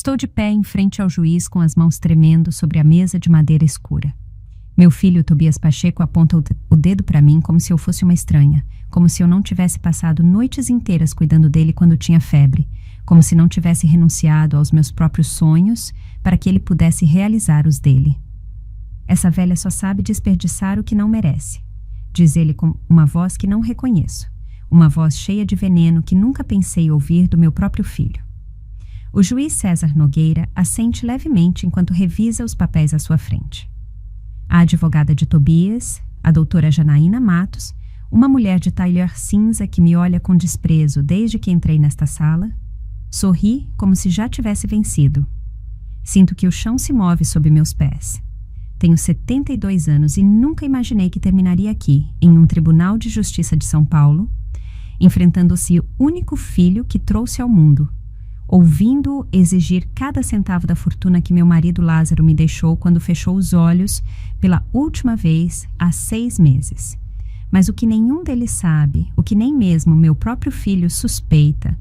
Estou de pé em frente ao juiz com as mãos tremendo sobre a mesa de madeira escura. Meu filho, Tobias Pacheco, aponta o dedo para mim como se eu fosse uma estranha, como se eu não tivesse passado noites inteiras cuidando dele quando tinha febre, como se não tivesse renunciado aos meus próprios sonhos para que ele pudesse realizar os dele. Essa velha só sabe desperdiçar o que não merece, diz ele com uma voz que não reconheço, uma voz cheia de veneno que nunca pensei ouvir do meu próprio filho. O juiz César Nogueira assente levemente enquanto revisa os papéis à sua frente. A advogada de Tobias, a doutora Janaína Matos, uma mulher de tailleur cinza que me olha com desprezo desde que entrei nesta sala, sorri como se já tivesse vencido. Sinto que o chão se move sob meus pés. Tenho 72 anos e nunca imaginei que terminaria aqui, em um tribunal de justiça de São Paulo, enfrentando o seu único filho que trouxe ao mundo, ouvindo-o exigir cada centavo da fortuna que meu marido Lázaro me deixou quando fechou os olhos pela última vez há 6 meses. Mas o que nenhum deles sabe, o que nem mesmo meu próprio filho suspeita,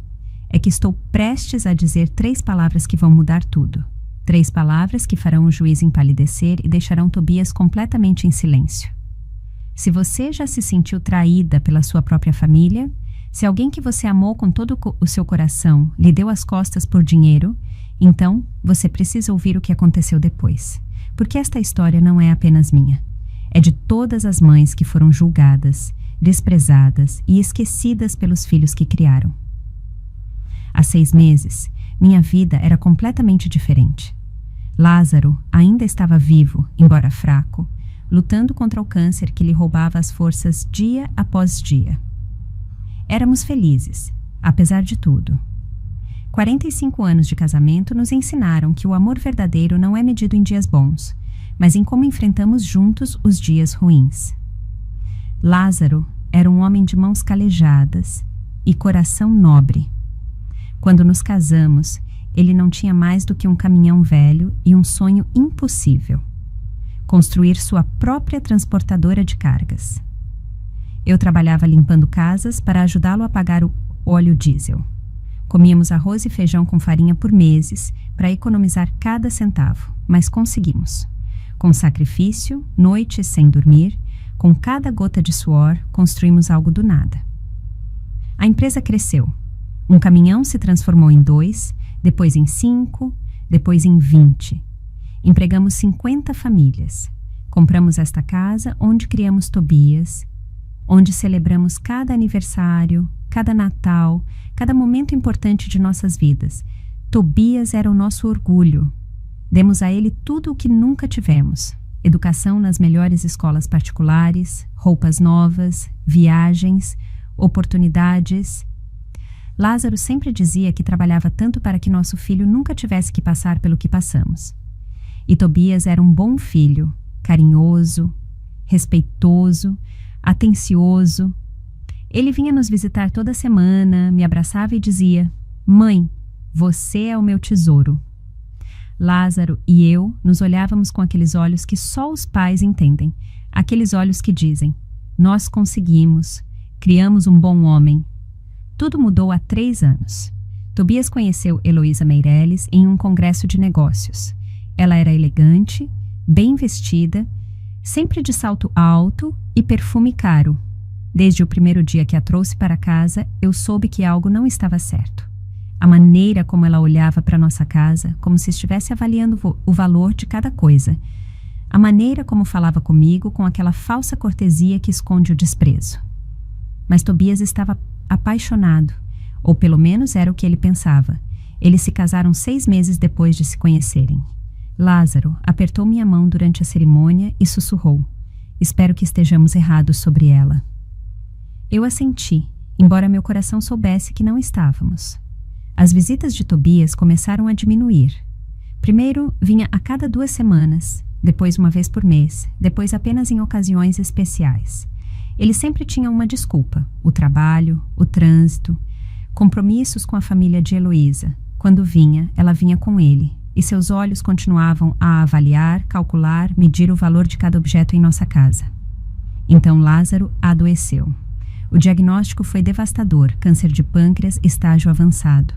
é que estou prestes a dizer 3 palavras que vão mudar tudo. 3 palavras que farão o juiz empalidecer e deixarão Tobias completamente em silêncio. Se você já se sentiu traída pela sua própria família, se alguém que você amou com todo o seu coração lhe deu as costas por dinheiro, então você precisa ouvir o que aconteceu depois. Porque esta história não é apenas minha. É de todas as mães que foram julgadas, desprezadas e esquecidas pelos filhos que criaram. Há 6 meses, minha vida era completamente diferente. Lázaro ainda estava vivo, embora fraco, lutando contra o câncer que lhe roubava as forças dia após dia. Éramos felizes, apesar de tudo. 45 anos de casamento nos ensinaram que o amor verdadeiro não é medido em dias bons, mas em como enfrentamos juntos os dias ruins. Lázaro era um homem de mãos calejadas e coração nobre. Quando nos casamos, ele não tinha mais do que um caminhão velho e um sonho impossível: construir sua própria transportadora de cargas. Eu trabalhava limpando casas para ajudá-lo a pagar o óleo diesel. Comíamos arroz e feijão com farinha por meses para economizar cada centavo, mas conseguimos. Com sacrifício, noites sem dormir, com cada gota de suor, construímos algo do nada. A empresa cresceu. Um caminhão se transformou em 2, depois em 5, depois em 20. Empregamos 50 famílias. Compramos esta casa onde criamos Tobias, onde celebramos cada aniversário, cada Natal, cada momento importante de nossas vidas. Tobias era o nosso orgulho. Demos a ele tudo o que nunca tivemos: educação nas melhores escolas particulares, roupas novas, viagens, oportunidades. Lázaro sempre dizia que trabalhava tanto para que nosso filho nunca tivesse que passar pelo que passamos. E Tobias era um bom filho, carinhoso, respeitoso, atencioso. Ele vinha nos visitar toda semana, me abraçava e dizia: "Mãe, você é o meu tesouro." Lázaro e eu nos olhávamos com aqueles olhos que só os pais entendem, aqueles olhos que dizem: "Nós conseguimos, criamos um bom homem." Tudo mudou há 3 anos. Tobias conheceu Heloísa Meirelles em um congresso de negócios. Ela era elegante, bem vestida, sempre de salto alto e perfume caro. Desde o primeiro dia que a trouxe para casa, eu soube que algo não estava certo. A maneira como ela olhava para nossa casa, como se estivesse avaliando o valor de cada coisa. A maneira como falava comigo, com aquela falsa cortesia que esconde o desprezo. Mas Tobias estava apaixonado, ou pelo menos era o que ele pensava. Eles se casaram 6 meses depois de se conhecerem. Lázaro apertou minha mão durante a cerimônia e sussurrou: "Espero que estejamos errados sobre ela." Eu assenti, embora meu coração soubesse que não estávamos. As visitas de Tobias começaram a diminuir. Primeiro vinha a cada 2 semanas, depois uma vez por mês, depois apenas em ocasiões especiais. Ele sempre tinha uma desculpa: o trabalho, o trânsito, compromissos com a família de Heloísa. Quando vinha, ela vinha com ele, e seus olhos continuavam a avaliar, calcular, medir o valor de cada objeto em nossa casa. Então Lázaro adoeceu. O diagnóstico foi devastador: câncer de pâncreas, estágio avançado.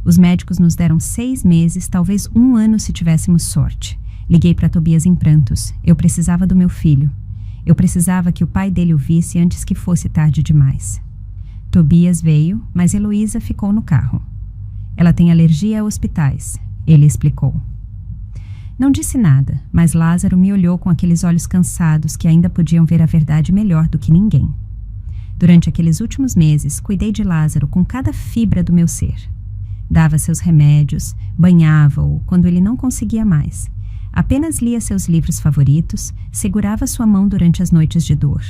Os médicos nos deram 6 meses, talvez 1 ano se tivéssemos sorte. Liguei para Tobias em prantos. Eu precisava do meu filho. Eu precisava que o pai dele o visse antes que fosse tarde demais. Tobias veio, mas Heloísa ficou no carro. Ela tem alergia a hospitais, ele explicou. Não disse nada, mas Lázaro me olhou com aqueles olhos cansados que ainda podiam ver a verdade melhor do que ninguém. Durante aqueles últimos meses, cuidei de Lázaro com cada fibra do meu ser. Dava seus remédios, banhava-o quando ele não conseguia mais. Apenas lia seus livros favoritos, segurava sua mão durante as noites de dor.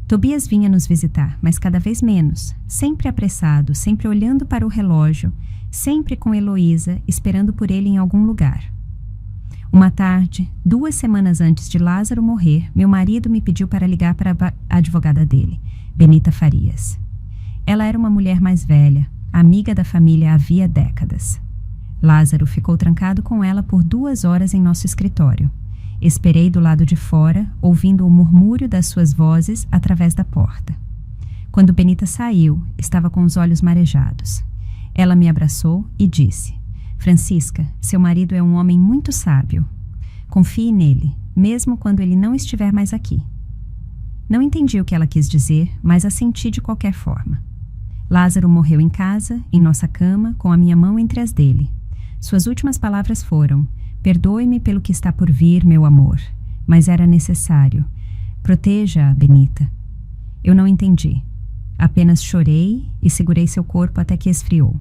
Tobias vinha nos visitar, mas cada vez menos, sempre apressado, sempre olhando para o relógio, sempre com Heloísa, esperando por ele em algum lugar. Uma tarde, 2 semanas antes de Lázaro morrer, meu marido me pediu para ligar para a advogada dele, Benita Farias. Ela era uma mulher mais velha, amiga da família havia décadas. Lázaro ficou trancado com ela por 2 horas em nosso escritório. Esperei do lado de fora, ouvindo o murmúrio das suas vozes através da porta. Quando Benita saiu, estava com os olhos marejados. Ela me abraçou e disse: Francisca, seu marido é um homem muito sábio. Confie nele, mesmo quando ele não estiver mais aqui. Não entendi o que ela quis dizer, mas assenti de qualquer forma. Lázaro morreu em casa, em nossa cama, com a minha mão entre as dele. Suas últimas palavras foram: perdoe-me pelo que está por vir, meu amor, mas era necessário. Proteja-a, Benita. Eu não entendi. Apenas chorei e segurei seu corpo até que esfriou.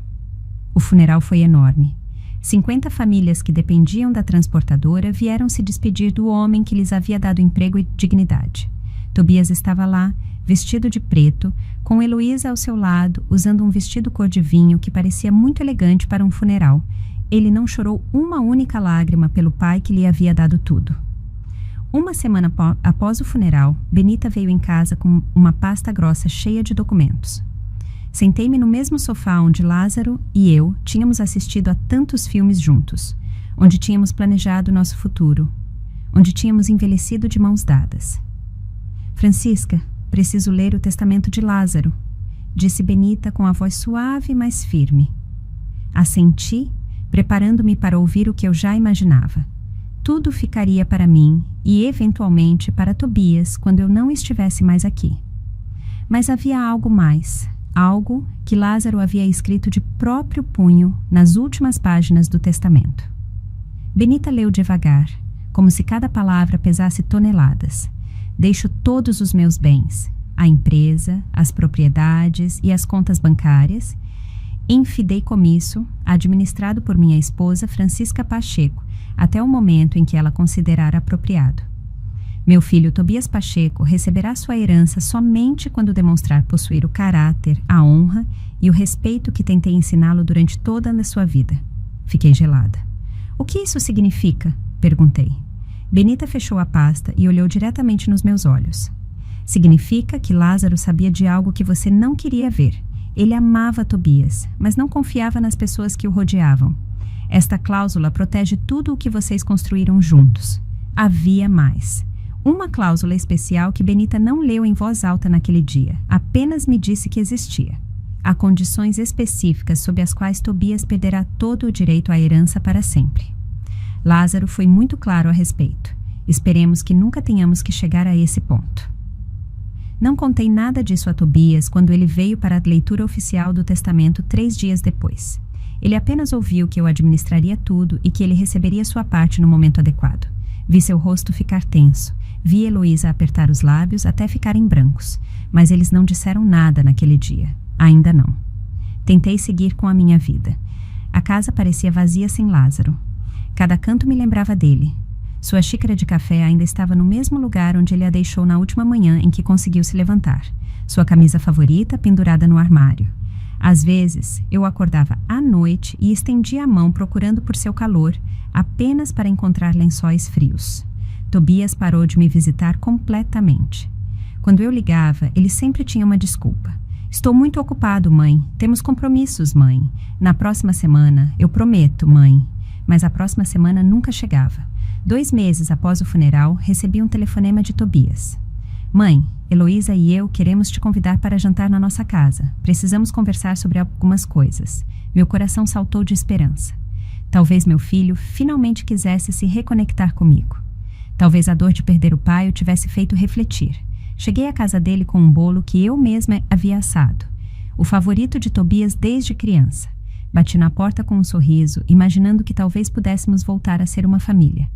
O funeral foi enorme. 50 famílias que dependiam da transportadora vieram se despedir do homem que lhes havia dado emprego e dignidade. Tobias estava lá, vestido de preto, com Heloísa ao seu lado, usando um vestido cor de vinho que parecia muito elegante para um funeral. Ele não chorou uma única lágrima pelo pai que lhe havia dado tudo. 1 semana após o funeral, Benita veio em casa com uma pasta grossa cheia de documentos. Sentei-me no mesmo sofá onde Lázaro e eu tínhamos assistido a tantos filmes juntos, onde tínhamos planejado nosso futuro, onde tínhamos envelhecido de mãos dadas. Francisca, preciso ler o testamento de Lázaro, disse Benita com a voz suave, mas firme. Assenti, preparando-me para ouvir o que eu já imaginava. Tudo ficaria para mim e, eventualmente, para Tobias quando eu não estivesse mais aqui. Mas havia algo mais, algo que Lázaro havia escrito de próprio punho nas últimas páginas do testamento. Benita leu devagar, como se cada palavra pesasse toneladas. Deixo todos os meus bens, a empresa, as propriedades e as contas bancárias, em fideicomisso, administrado por minha esposa Francisca Pacheco, até o momento em que ela considerar apropriado. Meu filho Tobias Pacheco receberá sua herança somente quando demonstrar possuir o caráter, a honra e o respeito que tentei ensiná-lo durante toda a sua vida. Fiquei gelada. O que isso significa? Perguntei. Benita fechou a pasta e olhou diretamente nos meus olhos. Significa que Lázaro sabia de algo que você não queria ver. Ele amava Tobias, mas não confiava nas pessoas que o rodeavam. Esta cláusula protege tudo o que vocês construíram juntos. Havia mais. Uma cláusula especial que Benita não leu em voz alta naquele dia, apenas me disse que existia. Há condições específicas sob as quais Tobias perderá todo o direito à herança para sempre. Lázaro foi muito claro a respeito. Esperemos que nunca tenhamos que chegar a esse ponto. Não contei nada disso a Tobias quando ele veio para a leitura oficial do testamento 3 dias depois. Ele apenas ouviu que eu administraria tudo e que ele receberia sua parte no momento adequado. Vi seu rosto ficar tenso. Vi Heloísa apertar os lábios até ficarem brancos, mas eles não disseram nada naquele dia. Ainda não. Tentei seguir com a minha vida. A casa parecia vazia sem Lázaro. Cada canto me lembrava dele. Sua xícara de café ainda estava no mesmo lugar onde ele a deixou na última manhã em que conseguiu se levantar. Sua camisa favorita pendurada no armário. Às vezes, eu acordava à noite e estendia a mão procurando por seu calor, apenas para encontrar lençóis frios. Tobias parou de me visitar completamente. Quando eu ligava, ele sempre tinha uma desculpa. Estou muito ocupado, mãe. Temos compromissos, mãe. Na próxima semana, eu prometo, mãe. Mas a próxima semana nunca chegava. 2 meses após o funeral, recebi um telefonema de Tobias. Mãe, Heloísa e eu queremos te convidar para jantar na nossa casa. Precisamos conversar sobre algumas coisas. Meu coração saltou de esperança. Talvez meu filho finalmente quisesse se reconectar comigo. Talvez a dor de perder o pai o tivesse feito refletir. Cheguei à casa dele com um bolo que eu mesma havia assado. O favorito de Tobias desde criança. Bati na porta com um sorriso, imaginando que talvez pudéssemos voltar a ser uma família.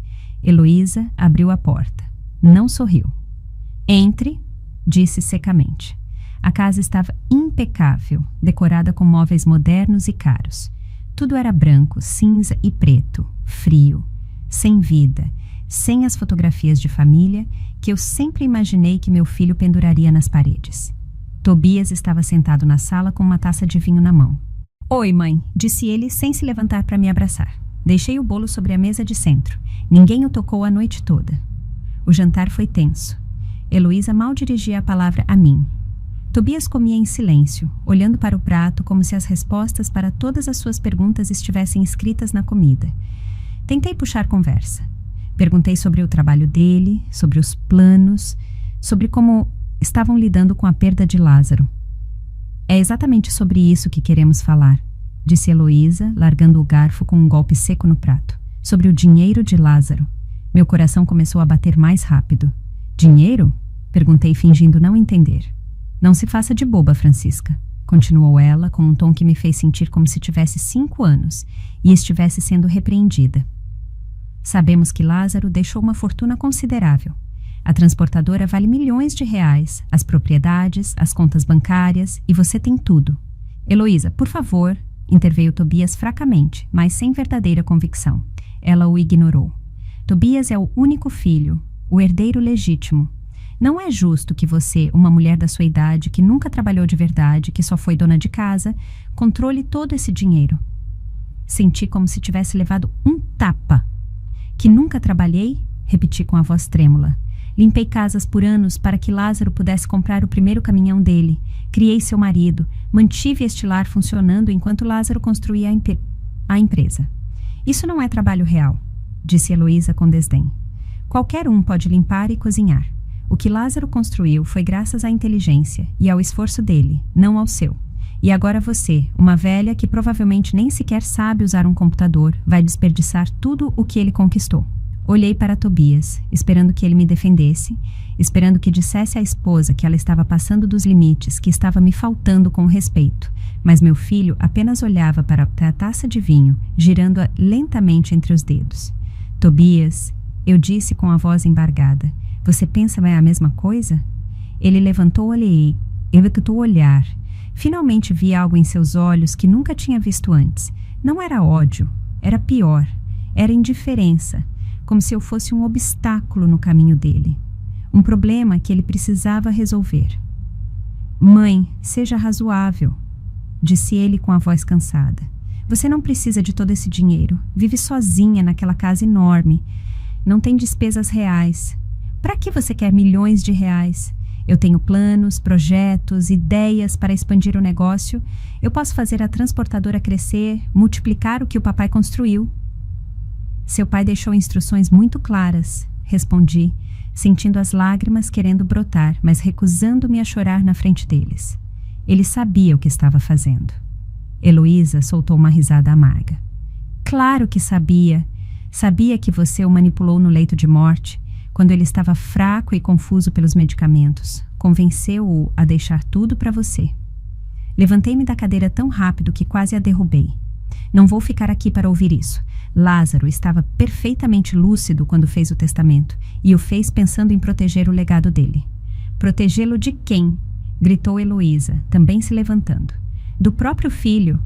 Heloísa abriu a porta. Não sorriu. Entre, disse secamente. A casa estava impecável, decorada com móveis modernos e caros. Tudo era branco, cinza e preto, frio, sem vida, sem as fotografias de família que eu sempre imaginei que meu filho penduraria nas paredes. Tobias estava sentado na sala com uma taça de vinho na mão. Oi, mãe, disse ele sem se levantar para me abraçar. Deixei o bolo sobre a mesa de centro. Ninguém o tocou a noite toda. O jantar foi tenso. Heloísa mal dirigia a palavra a mim. Tobias comia em silêncio, olhando para o prato como se as respostas para todas as suas perguntas estivessem escritas na comida. Tentei puxar conversa. Perguntei sobre o trabalho dele, sobre os planos, sobre como estavam lidando com a perda de Lázaro. É exatamente sobre isso que queremos falar, disse Heloísa, largando o garfo com um golpe seco no prato. Sobre o dinheiro de Lázaro. Meu coração começou a bater mais rápido. Dinheiro? Perguntei, fingindo não entender. Não se faça de boba, Francisca, continuou ela, com um tom que me fez sentir como se tivesse 5 anos e estivesse sendo repreendida. Sabemos que Lázaro deixou uma fortuna considerável. A transportadora vale milhões de reais, as propriedades, as contas bancárias, e você tem tudo. Heloísa, por favor, interveio Tobias fracamente, mas sem verdadeira convicção. Ela o ignorou. Tobias é o único filho, o herdeiro legítimo. Não é justo que você, uma mulher da sua idade, que nunca trabalhou de verdade, que só foi dona de casa, controle todo esse dinheiro. Senti como se tivesse levado um tapa. Que nunca trabalhei? Repeti com a voz trêmula. Limpei casas por anos para que Lázaro pudesse comprar o primeiro caminhão dele. Criei seu marido. Mantive este lar funcionando enquanto Lázaro construía a empresa. Isso não é trabalho real, disse Heloísa com desdém. Qualquer um pode limpar e cozinhar. O que Lázaro construiu foi graças à inteligência e ao esforço dele, não ao seu. E agora você, uma velha que provavelmente nem sequer sabe usar um computador, vai desperdiçar tudo o que ele conquistou. Olhei para Tobias, esperando que ele me defendesse, esperando que dissesse à esposa que ela estava passando dos limites, que estava me faltando com respeito. Mas meu filho apenas olhava para a taça de vinho, girando-a lentamente entre os dedos. Tobias, eu disse com a voz embargada, você pensa a mesma coisa? Ele levantou o olhar. Finalmente vi algo em seus olhos que nunca tinha visto antes. Não era ódio, era pior, era indiferença, como se eu fosse um obstáculo no caminho dele. Um problema que ele precisava resolver. Mãe, seja razoável, disse ele com a voz cansada. Você não precisa de todo esse dinheiro. Vive sozinha naquela casa enorme. Não tem despesas reais. Para que você quer milhões de reais? Eu tenho planos, projetos, ideias para expandir o negócio. Eu posso fazer a transportadora crescer, multiplicar o que o papai construiu. Seu pai deixou instruções muito claras, respondi, sentindo as lágrimas querendo brotar, mas recusando-me a chorar na frente deles. Ele sabia o que estava fazendo. Heloísa soltou uma risada amarga. Claro que sabia. Sabia que você o manipulou no leito de morte, quando ele estava fraco e confuso pelos medicamentos. Convenceu-o a deixar tudo para você. Levantei-me da cadeira tão rápido que quase a derrubei. Não vou ficar aqui para ouvir isso. Lázaro estava perfeitamente lúcido quando fez o testamento, e o fez pensando em proteger o legado dele. Protegê-lo de quem? Gritou Heloísa, também se levantando. Do próprio filho.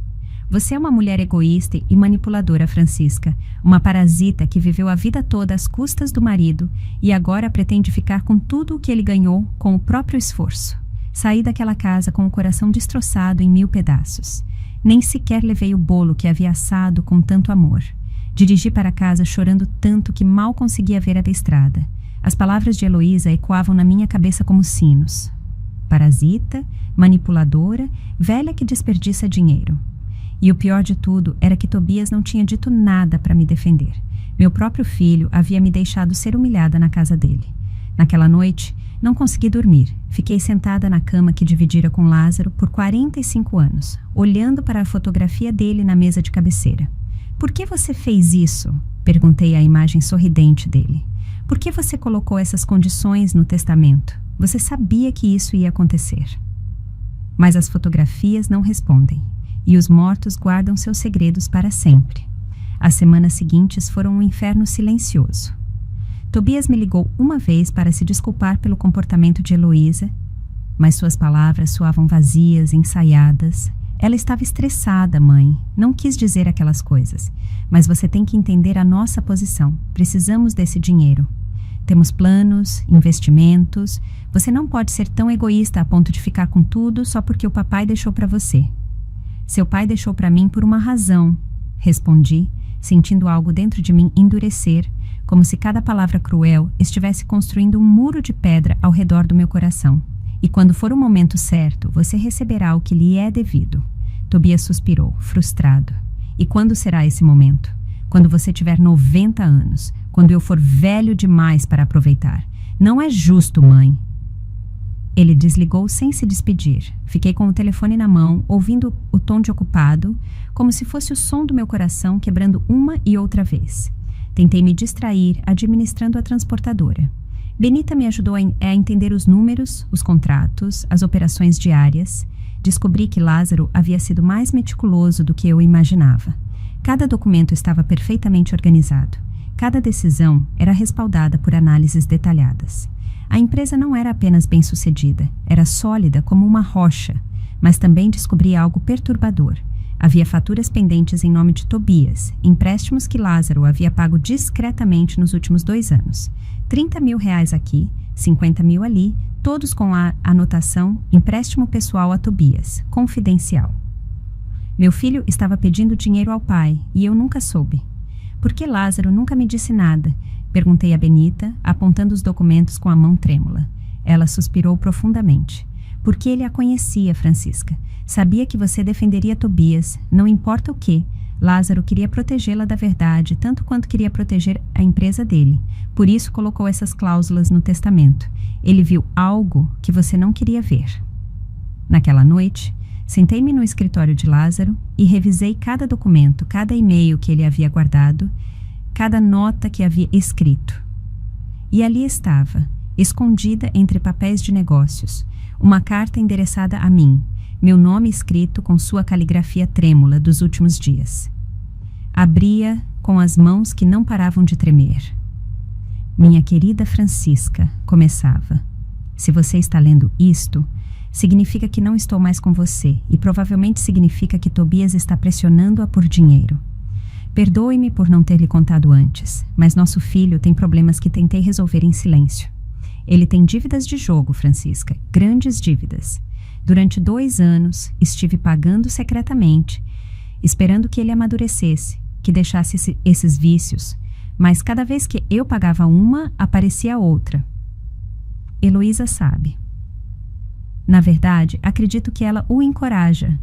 Você é uma mulher egoísta e manipuladora, Francisca, uma parasita que viveu a vida toda às custas do marido e agora pretende ficar com tudo o que ele ganhou com o próprio esforço. Saí daquela casa com o coração destroçado em 1000 pedaços. Nem sequer levei o bolo que havia assado com tanto amor. Dirigi para casa chorando tanto que mal conseguia ver a estrada. As palavras de Heloísa ecoavam na minha cabeça como sinos. Parasita, manipuladora, velha que desperdiça dinheiro. E o pior de tudo era que Tobias não tinha dito nada para me defender. Meu próprio filho havia me deixado ser humilhada na casa dele. Naquela noite, não consegui dormir. Fiquei sentada na cama que dividira com Lázaro por 45 anos, olhando para a fotografia dele na mesa de cabeceira. Por que você fez isso? Perguntei à imagem sorridente dele. Por que você colocou essas condições no testamento? Você sabia que isso ia acontecer. Mas as fotografias não respondem, e os mortos guardam seus segredos para sempre. As semanas seguintes foram um inferno silencioso. Tobias me ligou uma vez para se desculpar pelo comportamento de Heloísa, mas suas palavras soavam vazias, ensaiadas. Ela estava estressada, mãe. Não quis dizer aquelas coisas. Mas você tem que entender a nossa posição. Precisamos desse dinheiro. Temos planos, investimentos. Você não pode ser tão egoísta a ponto de ficar com tudo só porque o papai deixou para você. Seu pai deixou para mim por uma razão, respondi, sentindo algo dentro de mim endurecer, como se cada palavra cruel estivesse construindo um muro de pedra ao redor do meu coração. E quando for o momento certo, você receberá o que lhe é devido. Tobias suspirou, frustrado. E quando será esse momento? Quando você tiver 90 anos, quando eu for velho demais para aproveitar. Não é justo, mãe. Ele desligou sem se despedir. Fiquei com o telefone na mão, ouvindo o tom de ocupado, como se fosse o som do meu coração quebrando uma e outra vez. Tentei me distrair administrando a transportadora. Benita me ajudou a entender os números, os contratos, as operações diárias. Descobri que Lázaro havia sido mais meticuloso do que eu imaginava. Cada documento estava perfeitamente organizado. Cada decisão era respaldada por análises detalhadas. A empresa não era apenas bem-sucedida, era sólida como uma rocha, mas também descobri algo perturbador. Havia faturas pendentes em nome de Tobias, empréstimos que Lázaro havia pago discretamente nos últimos 2 anos. 30 mil reais aqui, 50 mil ali, todos com a anotação empréstimo pessoal a Tobias, confidencial. Meu filho estava pedindo dinheiro ao pai e eu nunca soube. Por que Lázaro nunca me disse nada? Perguntei a Benita, apontando os documentos com a mão trêmula. Ela suspirou profundamente. Porque ele a conhecia, Francisca. Sabia que você defenderia Tobias, não importa o que. Lázaro queria protegê-la da verdade, tanto quanto queria proteger a empresa dele. Por isso colocou essas cláusulas no testamento. Ele viu algo que você não queria ver. Naquela noite, sentei-me no escritório de Lázaro e revisei cada documento, cada e-mail que ele havia guardado, cada nota que havia escrito. E ali estava, escondida entre papéis de negócios, uma carta endereçada a mim, meu nome escrito com sua caligrafia trêmula dos últimos dias. Abria com as mãos que não paravam de tremer. Minha querida Francisca, começava. Se você está lendo isto, significa que não estou mais com você e provavelmente significa que Tobias está pressionando-a por dinheiro. Perdoe-me por não ter lhe contado antes, mas nosso filho tem problemas que tentei resolver em silêncio. Ele tem dívidas de jogo, Francisca, grandes dívidas. Durante 2 anos, estive pagando secretamente, esperando que ele amadurecesse, que deixasse esses vícios, mas cada vez que eu pagava uma, aparecia outra. Heloísa sabe. Na verdade, acredito que ela o encoraja.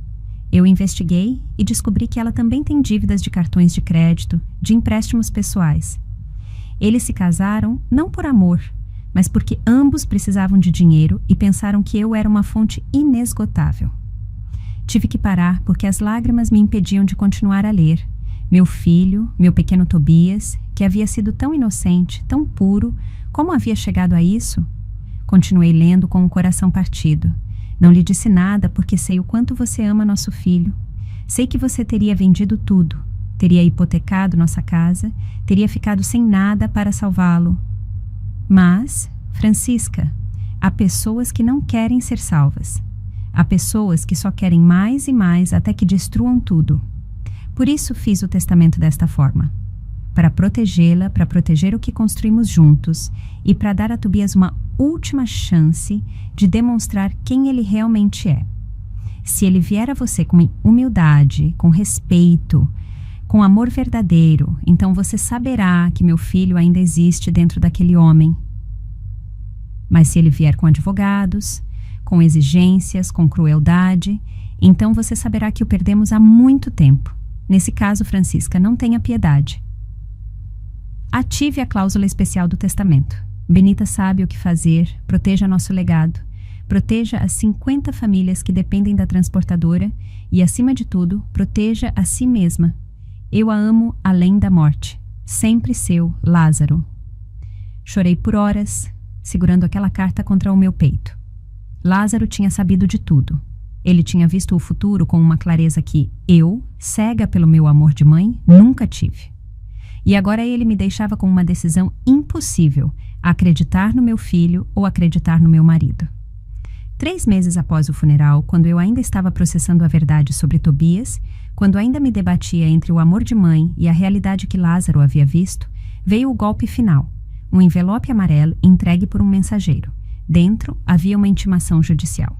Eu investiguei e descobri que ela também tem dívidas de cartões de crédito, de empréstimos pessoais. Eles se casaram não por amor, mas porque ambos precisavam de dinheiro e pensaram que eu era uma fonte inesgotável. Tive que parar porque as lágrimas me impediam de continuar a ler. Meu filho, meu pequeno Tobias, que havia sido tão inocente, tão puro, como havia chegado a isso? Continuei lendo com o coração partido. Não lhe disse nada porque sei o quanto você ama nosso filho. Sei que você teria vendido tudo, teria hipotecado nossa casa, teria ficado sem nada para salvá-lo. Mas, Francisca, há pessoas que não querem ser salvas. Há pessoas que só querem mais e mais até que destruam tudo. Por isso fiz o testamento desta forma. Para protegê-la, para proteger o que construímos juntos e para dar a Tobias uma última chance de demonstrar quem ele realmente é. Se ele vier a você com humildade, com respeito, com amor verdadeiro, então você saberá que meu filho ainda existe dentro daquele homem. Mas se ele vier com advogados, com exigências, com crueldade, então você saberá que o perdemos há muito tempo. Nesse caso, Francisca, não tenha piedade. Ative a cláusula especial do testamento. Benita sabe o que fazer, proteja nosso legado. Proteja as 50 famílias que dependem da transportadora e, acima de tudo, proteja a si mesma. Eu a amo além da morte. Sempre seu, Lázaro. Chorei por horas, segurando aquela carta contra o meu peito. Lázaro tinha sabido de tudo. Ele tinha visto o futuro com uma clareza que eu, cega pelo meu amor de mãe, nunca tive. E agora ele me deixava com uma decisão impossível: acreditar no meu filho ou acreditar no meu marido. 3 meses após o funeral, quando eu ainda estava processando a verdade sobre Tobias, quando ainda me debatia entre o amor de mãe e a realidade que Lázaro havia visto, veio o golpe final: um envelope amarelo entregue por um mensageiro. Dentro havia uma intimação judicial.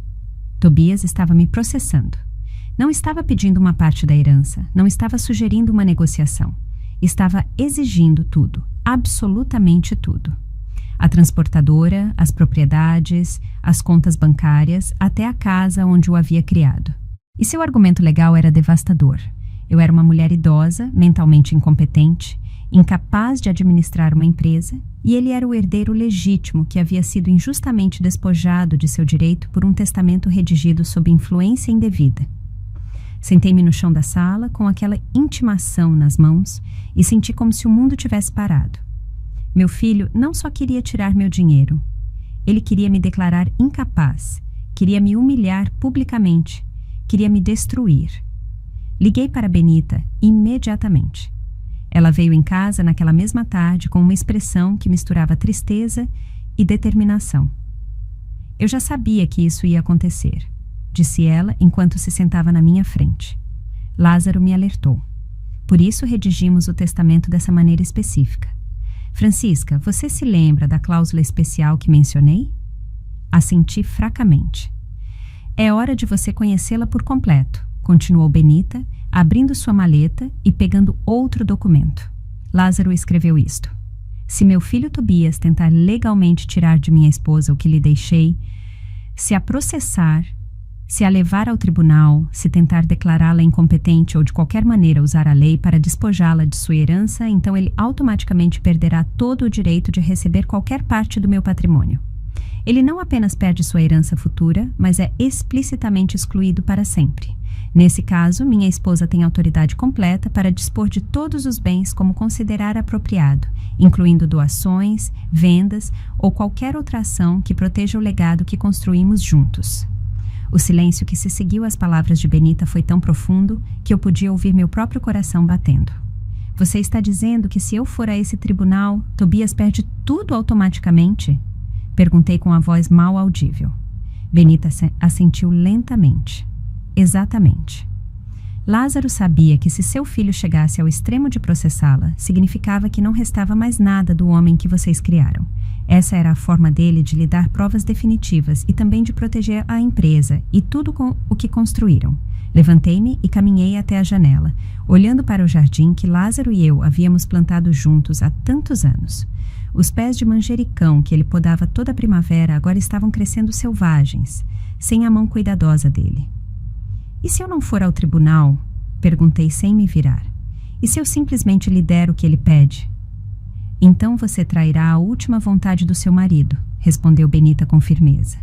Tobias estava me processando. Não estava pedindo uma parte da herança, não estava sugerindo uma negociação. Estava exigindo tudo, absolutamente tudo. A transportadora, as propriedades, as contas bancárias, até a casa onde o havia criado. E seu argumento legal era devastador. Eu era uma mulher idosa, mentalmente incompetente, incapaz de administrar uma empresa, e ele era o herdeiro legítimo que havia sido injustamente despojado de seu direito por um testamento redigido sob influência indevida. Sentei-me no chão da sala, com aquela intimação nas mãos, e senti como se o mundo tivesse parado. Meu filho não só queria tirar meu dinheiro, ele queria me declarar incapaz, queria me humilhar publicamente, queria me destruir. Liguei para Benita imediatamente. Ela veio em casa naquela mesma tarde com uma expressão que misturava tristeza e determinação. Eu já sabia que isso ia acontecer, disse ela enquanto se sentava na minha frente. Lázaro me alertou. Por isso redigimos o testamento dessa maneira específica. Francisca, você se lembra da cláusula especial que mencionei? Assenti fracamente. É hora de você conhecê-la por completo, continuou Benita, abrindo sua maleta e pegando outro documento. Lázaro escreveu isto: se meu filho Tobias tentar legalmente tirar de minha esposa o que lhe deixei, se a processar, se a levar ao tribunal, se tentar declará-la incompetente ou de qualquer maneira usar a lei para despojá-la de sua herança, então ele automaticamente perderá todo o direito de receber qualquer parte do meu patrimônio. Ele não apenas perde sua herança futura, mas é explicitamente excluído para sempre. Nesse caso, minha esposa tem autoridade completa para dispor de todos os bens como considerar apropriado, incluindo doações, vendas ou qualquer outra ação que proteja o legado que construímos juntos. O silêncio que se seguiu às palavras de Benita foi tão profundo que eu podia ouvir meu próprio coração batendo. Você está dizendo que se eu for a esse tribunal, Tobias perde tudo automaticamente? Perguntei com a voz mal audível. Benita assentiu lentamente. Exatamente. Lázaro sabia que se seu filho chegasse ao extremo de processá-la, significava que não restava mais nada do homem que vocês criaram. Essa era a forma dele de lhe dar provas definitivas e também de proteger a empresa e tudo com o que construíram. Levantei-me e caminhei até a janela, olhando para o jardim que Lázaro e eu havíamos plantado juntos há tantos anos. Os pés de manjericão que ele podava toda a primavera agora estavam crescendo selvagens, sem a mão cuidadosa dele. E se eu não for ao tribunal? Perguntei sem me virar. E se eu simplesmente lhe der o que ele pede? Então você trairá a última vontade do seu marido, respondeu Benita com firmeza,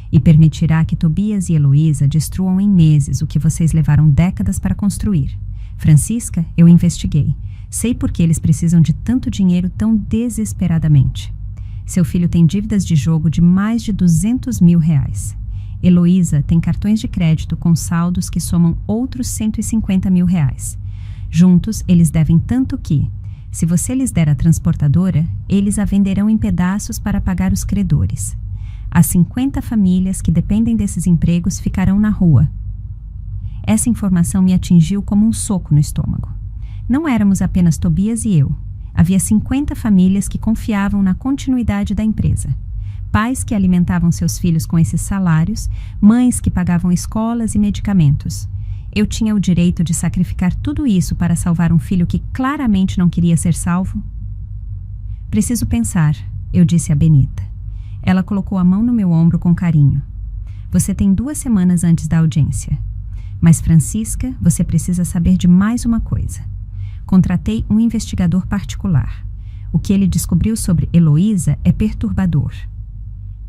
e permitirá que Tobias e Heloísa destruam em meses o que vocês levaram décadas para construir. Francisca, eu investiguei. Sei por que eles precisam de tanto dinheiro tão desesperadamente. Seu filho tem dívidas de jogo de mais de R$200 mil. Heloísa tem cartões de crédito com saldos que somam outros R$150 mil. Juntos, eles devem tanto que, se você lhes der a transportadora, eles a venderão em pedaços para pagar os credores. As 50 famílias que dependem desses empregos ficarão na rua. Essa informação me atingiu como um soco no estômago. Não éramos apenas Tobias e eu. Havia 50 famílias que confiavam na continuidade da empresa. Pais que alimentavam seus filhos com esses salários, mães que pagavam escolas e medicamentos. Eu tinha o direito de sacrificar tudo isso para salvar um filho que claramente não queria ser salvo? Preciso pensar, eu disse a Benita. Ela colocou a mão no meu ombro com carinho. Você tem 2 semanas antes da audiência. Mas, Francisca, você precisa saber de mais uma coisa. Contratei um investigador particular. O que ele descobriu sobre Heloísa é perturbador.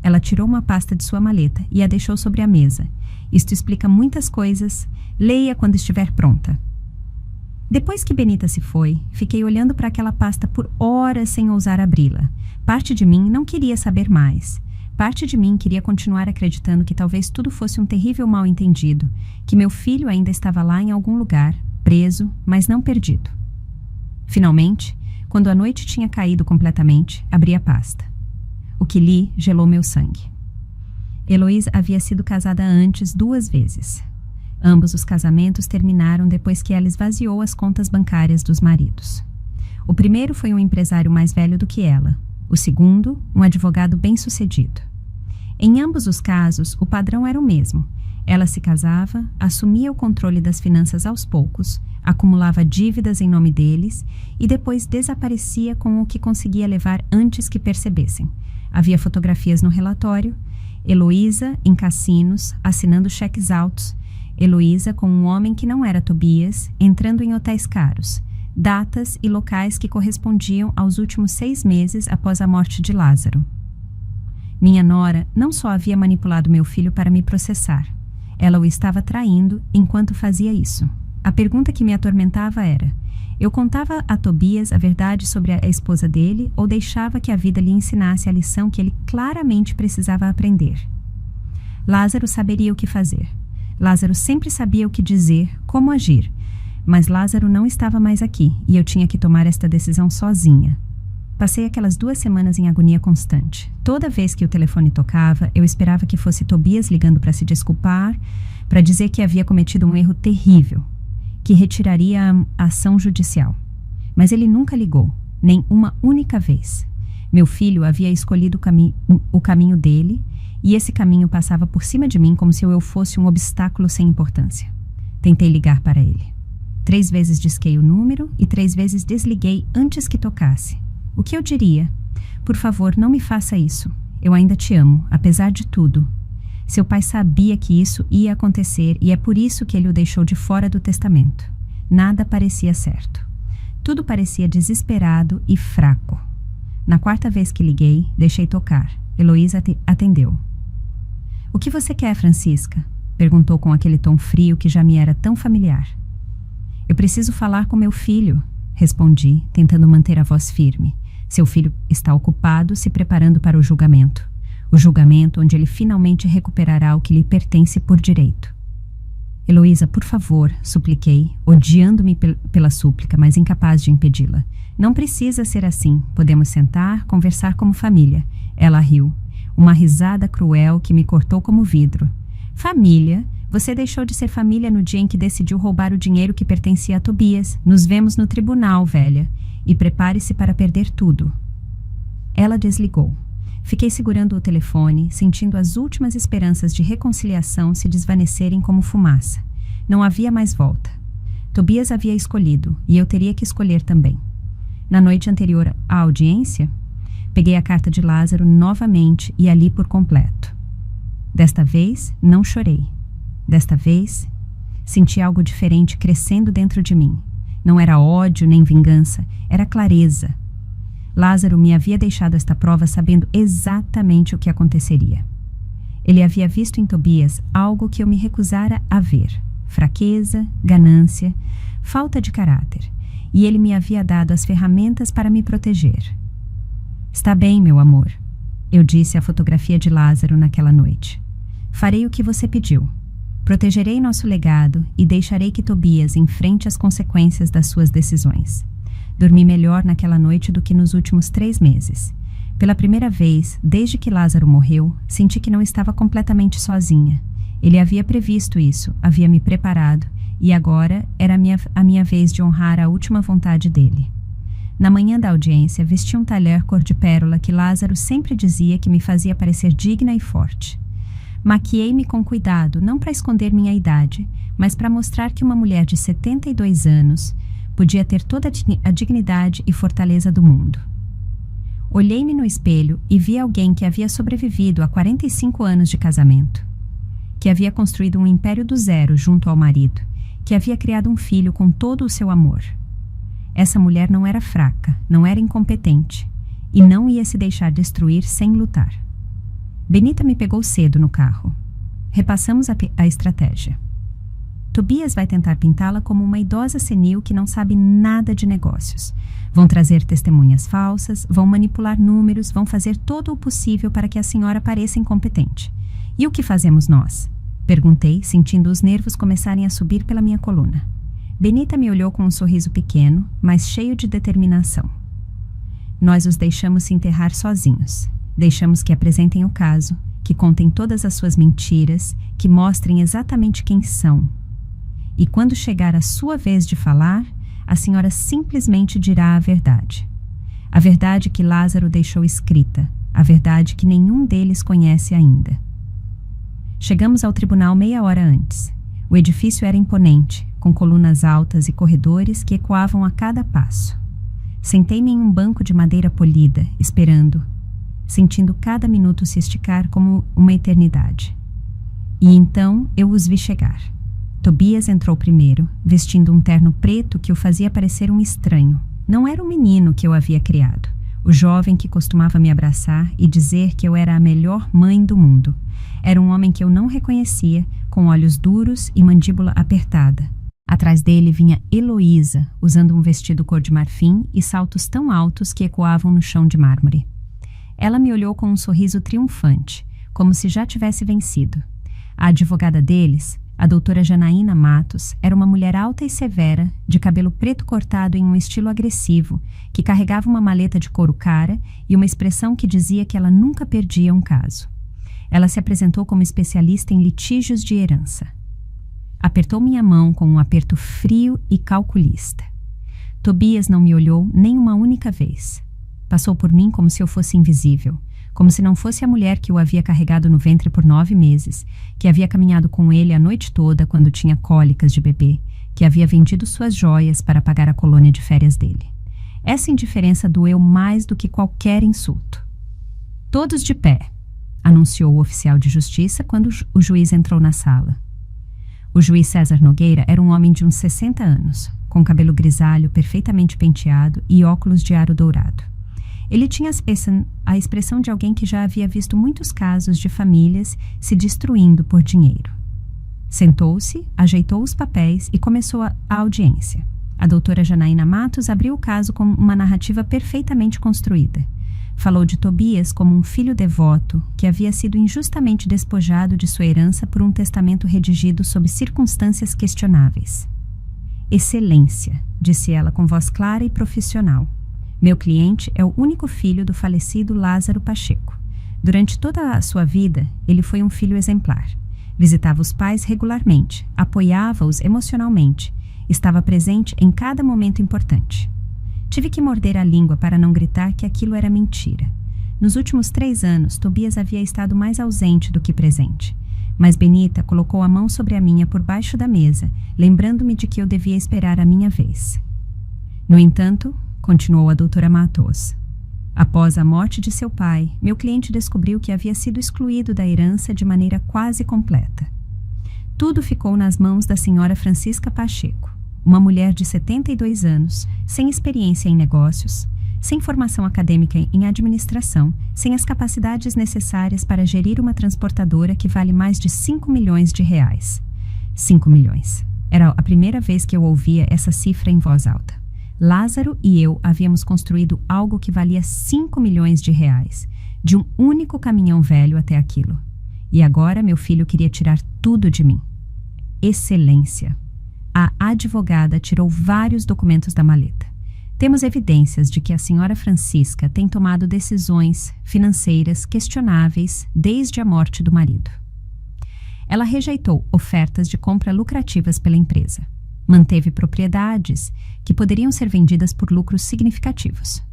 Ela tirou uma pasta de sua maleta e a deixou sobre a mesa. Isto explica muitas coisas. Leia quando estiver pronta. Depois que Benita se foi, fiquei olhando para aquela pasta por horas sem ousar abri-la. Parte de mim não queria saber mais. Parte de mim queria continuar acreditando que talvez tudo fosse um terrível mal-entendido, que meu filho ainda estava lá em algum lugar, preso, mas não perdido. Finalmente, quando a noite tinha caído completamente, abri a pasta. O que li gelou meu sangue. Heloísa havia sido casada antes 2 vezes. Ambos os casamentos terminaram depois que ela esvaziou as contas bancárias dos maridos. O primeiro foi um empresário mais velho do que ela. O segundo, um advogado bem-sucedido. Em ambos os casos, o padrão era o mesmo. Ela se casava, assumia o controle das finanças aos poucos, acumulava dívidas em nome deles e depois desaparecia com o que conseguia levar antes que percebessem. Havia fotografias no relatório, Heloísa em cassinos, assinando cheques altos, Heloísa com um homem que não era Tobias, entrando em hotéis caros, datas e locais que correspondiam aos últimos 6 meses após a morte de Lázaro. Minha nora não só havia manipulado meu filho para me processar, ela o estava traindo enquanto fazia isso. A pergunta que me atormentava era: eu contava a Tobias a verdade sobre a esposa dele ou deixava que a vida lhe ensinasse a lição que ele claramente precisava aprender? Lázaro saberia o que fazer. Lázaro sempre sabia o que dizer, como agir, mas Lázaro não estava mais aqui e eu tinha que tomar esta decisão sozinha. Passei aquelas 2 semanas em agonia constante. Toda vez que o telefone tocava, eu esperava que fosse Tobias ligando para se desculpar, para dizer que havia cometido um erro terrível, que retiraria a ação judicial. Mas ele nunca ligou, nem uma única vez. Meu filho havia escolhido o caminho dele, e esse caminho passava por cima de mim como se eu fosse um obstáculo sem importância. Tentei ligar para ele. 3 vezes disquei o número e 3 vezes desliguei antes que tocasse. O que eu diria? Por favor, não me faça isso. Eu ainda te amo, apesar de tudo. Seu pai sabia que isso ia acontecer e é por isso que ele o deixou de fora do testamento. Nada parecia certo. Tudo parecia desesperado e fraco. Na 4ª vez que liguei, deixei tocar. Heloísa atendeu. O que você quer, Francisca? Perguntou com aquele tom frio que já me era tão familiar. Eu preciso falar com meu filho, respondi, tentando manter a voz firme. Seu filho está ocupado se preparando para o julgamento. O julgamento onde ele finalmente recuperará o que lhe pertence por direito. Heloísa, por favor, supliquei, odiando-me pela súplica, mas incapaz de impedi-la. Não precisa ser assim. Podemos sentar, conversar como família. Ela riu. Uma risada cruel que me cortou como vidro. Família? Você deixou de ser família no dia em que decidiu roubar o dinheiro que pertencia a Tobias. Nos vemos no tribunal, velha. E prepare-se para perder tudo. Ela desligou. Fiquei segurando o telefone, sentindo as últimas esperanças de reconciliação se desvanecerem como fumaça. Não havia mais volta. Tobias havia escolhido, e eu teria que escolher também. Na noite anterior à audiência, peguei a carta de Lázaro novamente e a li por completo. Desta vez, não chorei. Desta vez, senti algo diferente crescendo dentro de mim. Não era ódio nem vingança, era clareza. Lázaro me havia deixado esta prova sabendo exatamente o que aconteceria. Ele havia visto em Tobias algo que eu me recusara a ver: fraqueza, ganância, falta de caráter, e ele me havia dado as ferramentas para me proteger. Está bem, meu amor, eu disse à fotografia de Lázaro naquela noite. Farei o que você pediu. Protegerei nosso legado e deixarei que Tobias enfrente as consequências das suas decisões. Dormi melhor naquela noite do que nos últimos 3 meses. Pela primeira vez, desde que Lázaro morreu, senti que não estava completamente sozinha. Ele havia previsto isso, havia me preparado, e agora era a minha vez de honrar a última vontade dele. Na manhã da audiência, vesti um talher cor de pérola que Lázaro sempre dizia que me fazia parecer digna e forte. Maquiei-me com cuidado, não para esconder minha idade, mas para mostrar que uma mulher de 72 anos podia ter toda a dignidade e fortaleza do mundo. Olhei-me no espelho e vi alguém que havia sobrevivido a 45 anos de casamento, que havia construído um império do zero junto ao marido, que havia criado um filho com todo o seu amor. Essa mulher não era fraca, não era incompetente e não ia se deixar destruir sem lutar. Benita me pegou cedo no carro. Repassamos a estratégia. Tobias vai tentar pintá-la como uma idosa senil que não sabe nada de negócios. Vão trazer testemunhas falsas, vão manipular números, vão fazer todo o possível para que a senhora pareça incompetente. E o que fazemos nós? Perguntei, sentindo os nervos começarem a subir pela minha coluna. Benita me olhou com um sorriso pequeno, mas cheio de determinação. Nós os deixamos se enterrar sozinhos. Deixamos que apresentem o caso, que contem todas as suas mentiras, que mostrem exatamente quem são. E quando chegar a sua vez de falar, a senhora simplesmente dirá a verdade. A verdade que Lázaro deixou escrita, a verdade que nenhum deles conhece ainda. Chegamos ao tribunal meia hora antes. O edifício era imponente, com colunas altas e corredores que ecoavam a cada passo. Sentei-me em um banco de madeira polida, esperando, sentindo cada minuto se esticar como uma eternidade. E então eu os vi chegar. Tobias entrou primeiro, vestindo um terno preto que o fazia parecer um estranho. Não era o menino que eu havia criado, o jovem que costumava me abraçar e dizer que eu era a melhor mãe do mundo. Era um homem que eu não reconhecia, com olhos duros e mandíbula apertada. Atrás dele vinha Heloísa, usando um vestido cor de marfim e saltos tão altos que ecoavam no chão de mármore. Ela me olhou com um sorriso triunfante, como se já tivesse vencido. A advogada deles, a doutora Janaína Matos, era uma mulher alta e severa, de cabelo preto cortado em um estilo agressivo, que carregava uma maleta de couro cara e uma expressão que dizia que ela nunca perdia um caso. Ela se apresentou como especialista em litígios de herança. Apertou minha mão com um aperto frio e calculista. Tobias não me olhou nem uma única vez. Passou por mim como se eu fosse invisível, como se não fosse a mulher que o havia carregado no ventre por 9 meses, que havia caminhado com ele a noite toda quando tinha cólicas de bebê, que havia vendido suas joias para pagar a colônia de férias dele. Essa indiferença doeu mais do que qualquer insulto. Todos de pé, anunciou o oficial de justiça quando o juiz entrou na sala. O juiz César Nogueira era um homem de uns 60 anos, com cabelo grisalho perfeitamente penteado e óculos de aro dourado. Ele tinha a expressão de alguém que já havia visto muitos casos de famílias se destruindo por dinheiro. Sentou-se, ajeitou os papéis e começou a audiência. A doutora Janaína Matos abriu o caso com uma narrativa perfeitamente construída. Falou de Tobias como um filho devoto que havia sido injustamente despojado de sua herança por um testamento redigido sob circunstâncias questionáveis. Excelência, disse ela com voz clara e profissional. Meu cliente é o único filho do falecido Lázaro Pacheco. Durante toda a sua vida, ele foi um filho exemplar. Visitava os pais regularmente, apoiava-os emocionalmente, estava presente em cada momento importante. Tive que morder a língua para não gritar que aquilo era mentira. Nos últimos 3 anos, Tobias havia estado mais ausente do que presente. Mas Benita colocou a mão sobre a minha por baixo da mesa, lembrando-me de que eu devia esperar a minha vez. No entanto, continuou a doutora Matos, após a morte de seu pai, meu cliente descobriu que havia sido excluído da herança de maneira quase completa. Tudo ficou nas mãos da senhora Francisca Pacheco, uma mulher de 72 anos, sem experiência em negócios, sem formação acadêmica em administração, sem as capacidades necessárias para gerir uma transportadora que vale mais de 5 milhões de reais. 5 milhões. Era a primeira vez que eu ouvia essa cifra em voz alta. Lázaro e eu havíamos construído algo que valia 5 milhões de reais, de um único caminhão velho até aquilo. E agora meu filho queria tirar tudo de mim. Excelência. A advogada tirou vários documentos da maleta. Temos evidências de que a senhora Francisca tem tomado decisões financeiras questionáveis desde a morte do marido. Ela rejeitou ofertas de compra lucrativas pela empresa. Manteve propriedades que poderiam ser vendidas por lucros significativos.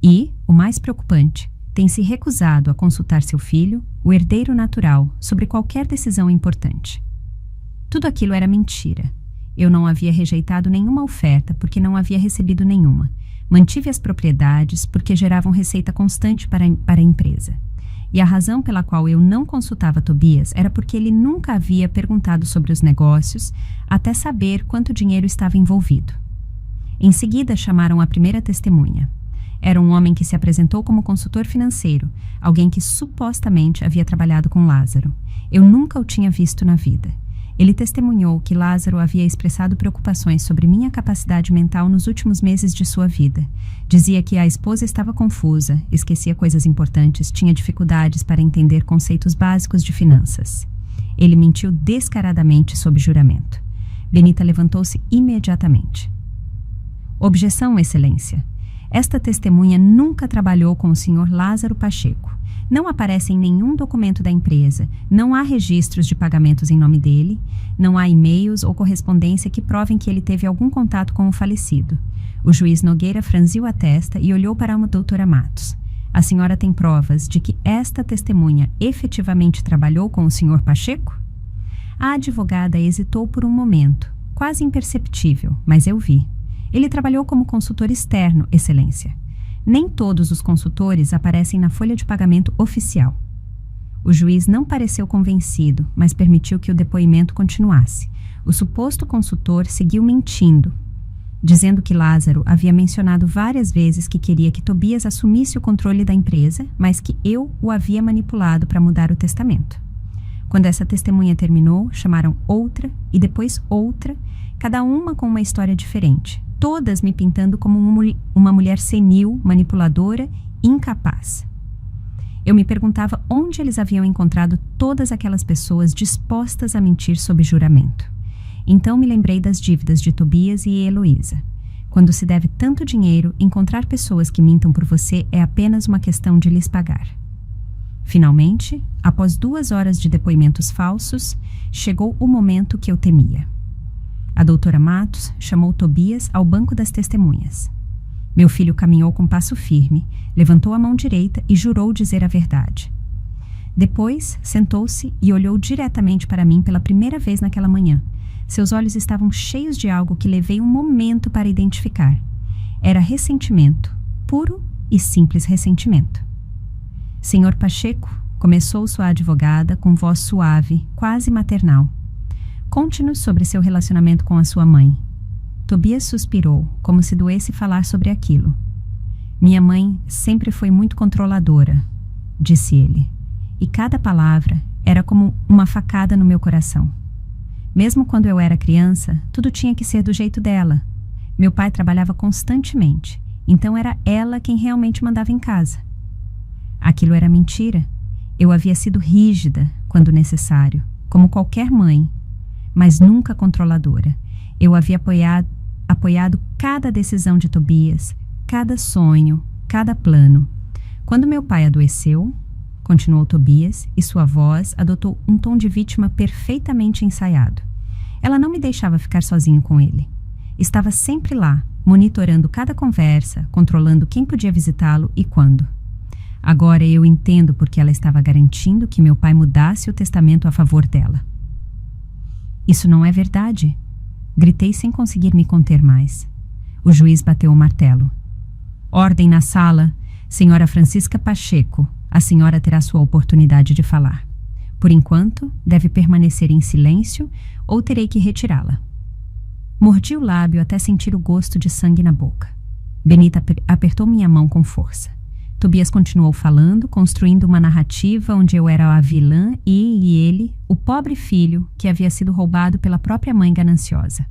E, o mais preocupante, tem se recusado a consultar seu filho, o herdeiro natural, sobre qualquer decisão importante. Tudo aquilo era mentira. Eu não havia rejeitado nenhuma oferta porque não havia recebido nenhuma. Mantive as propriedades porque geravam receita constante para a empresa. E a razão pela qual eu não consultava Tobias era porque ele nunca havia perguntado sobre os negócios até saber quanto dinheiro estava envolvido. Em seguida, chamaram a primeira testemunha. Era um homem que se apresentou como consultor financeiro, alguém que supostamente havia trabalhado com Lázaro. Eu nunca o tinha visto na vida. Ele testemunhou que Lázaro havia expressado preocupações sobre minha capacidade mental nos últimos meses de sua vida. Dizia que a esposa estava confusa, esquecia coisas importantes, tinha dificuldades para entender conceitos básicos de finanças. Ele mentiu descaradamente sob juramento. Benita levantou-se imediatamente. Objeção, Excelência. Esta testemunha nunca trabalhou com o Sr. Lázaro Pacheco. Não aparece em nenhum documento da empresa, não há registros de pagamentos em nome dele, não há e-mails ou correspondência que provem que ele teve algum contato com o falecido. O juiz Nogueira franziu a testa e olhou para a doutora Matos. A senhora tem provas de que esta testemunha efetivamente trabalhou com o Sr. Pacheco? A advogada hesitou por um momento, quase imperceptível, mas eu vi. Ele trabalhou como consultor externo, Excelência. Nem todos os consultores aparecem na folha de pagamento oficial. O juiz não pareceu convencido, mas permitiu que o depoimento continuasse. O suposto consultor seguiu mentindo, dizendo que Lázaro havia mencionado várias vezes que queria que Tobias assumisse o controle da empresa, mas que eu o havia manipulado para mudar o testamento. Quando essa testemunha terminou, chamaram outra e depois outra, cada uma com uma história diferente, todas me pintando como uma mulher senil, manipuladora, incapaz. Eu me perguntava onde eles haviam encontrado todas aquelas pessoas dispostas a mentir sob juramento. Então me lembrei das dívidas de Tobias e Heloísa. Quando se deve tanto dinheiro, encontrar pessoas que mintam por você é apenas uma questão de lhes pagar. Finalmente, após 2 horas de depoimentos falsos, chegou o momento que eu temia. A doutora Matos chamou Tobias ao banco das testemunhas. Meu filho caminhou com passo firme, levantou a mão direita e jurou dizer a verdade. Depois, sentou-se e olhou diretamente para mim pela primeira vez naquela manhã. Seus olhos estavam cheios de algo que levei um momento para identificar. Era ressentimento, puro e simples ressentimento. Senhor Pacheco, começou sua advogada com voz suave, quase maternal. Conte-nos sobre seu relacionamento com a sua mãe. Tobias suspirou, como se doesse falar sobre aquilo. Minha mãe sempre foi muito controladora, disse ele, e cada palavra era como uma facada no meu coração. Mesmo quando eu era criança, tudo tinha que ser do jeito dela. Meu pai trabalhava constantemente, então era ela quem realmente mandava em casa. Aquilo era mentira. Eu havia sido rígida, quando necessário, como qualquer mãe, mas nunca controladora. Eu havia apoiado cada decisão de Tobias, cada sonho, cada plano. Quando meu pai adoeceu, continuou Tobias, e sua voz adotou um tom de vítima perfeitamente ensaiado. Ela não me deixava ficar sozinho com ele. Estava sempre lá, monitorando cada conversa, controlando quem podia visitá-lo e quando. Agora eu entendo porque ela estava garantindo que meu pai mudasse o testamento a favor dela. Isso não é verdade, gritei sem conseguir me conter mais. O juiz bateu o martelo. Ordem na sala, senhora Francisca Pacheco. A senhora terá sua oportunidade de falar. Por enquanto, deve permanecer em silêncio ou terei que retirá-la. Mordi o lábio até sentir o gosto de sangue na boca. Benita apertou minha mão com força. Tobias continuou falando, construindo uma narrativa onde eu era a vilã e ele, o pobre filho que havia sido roubado pela própria mãe gananciosa.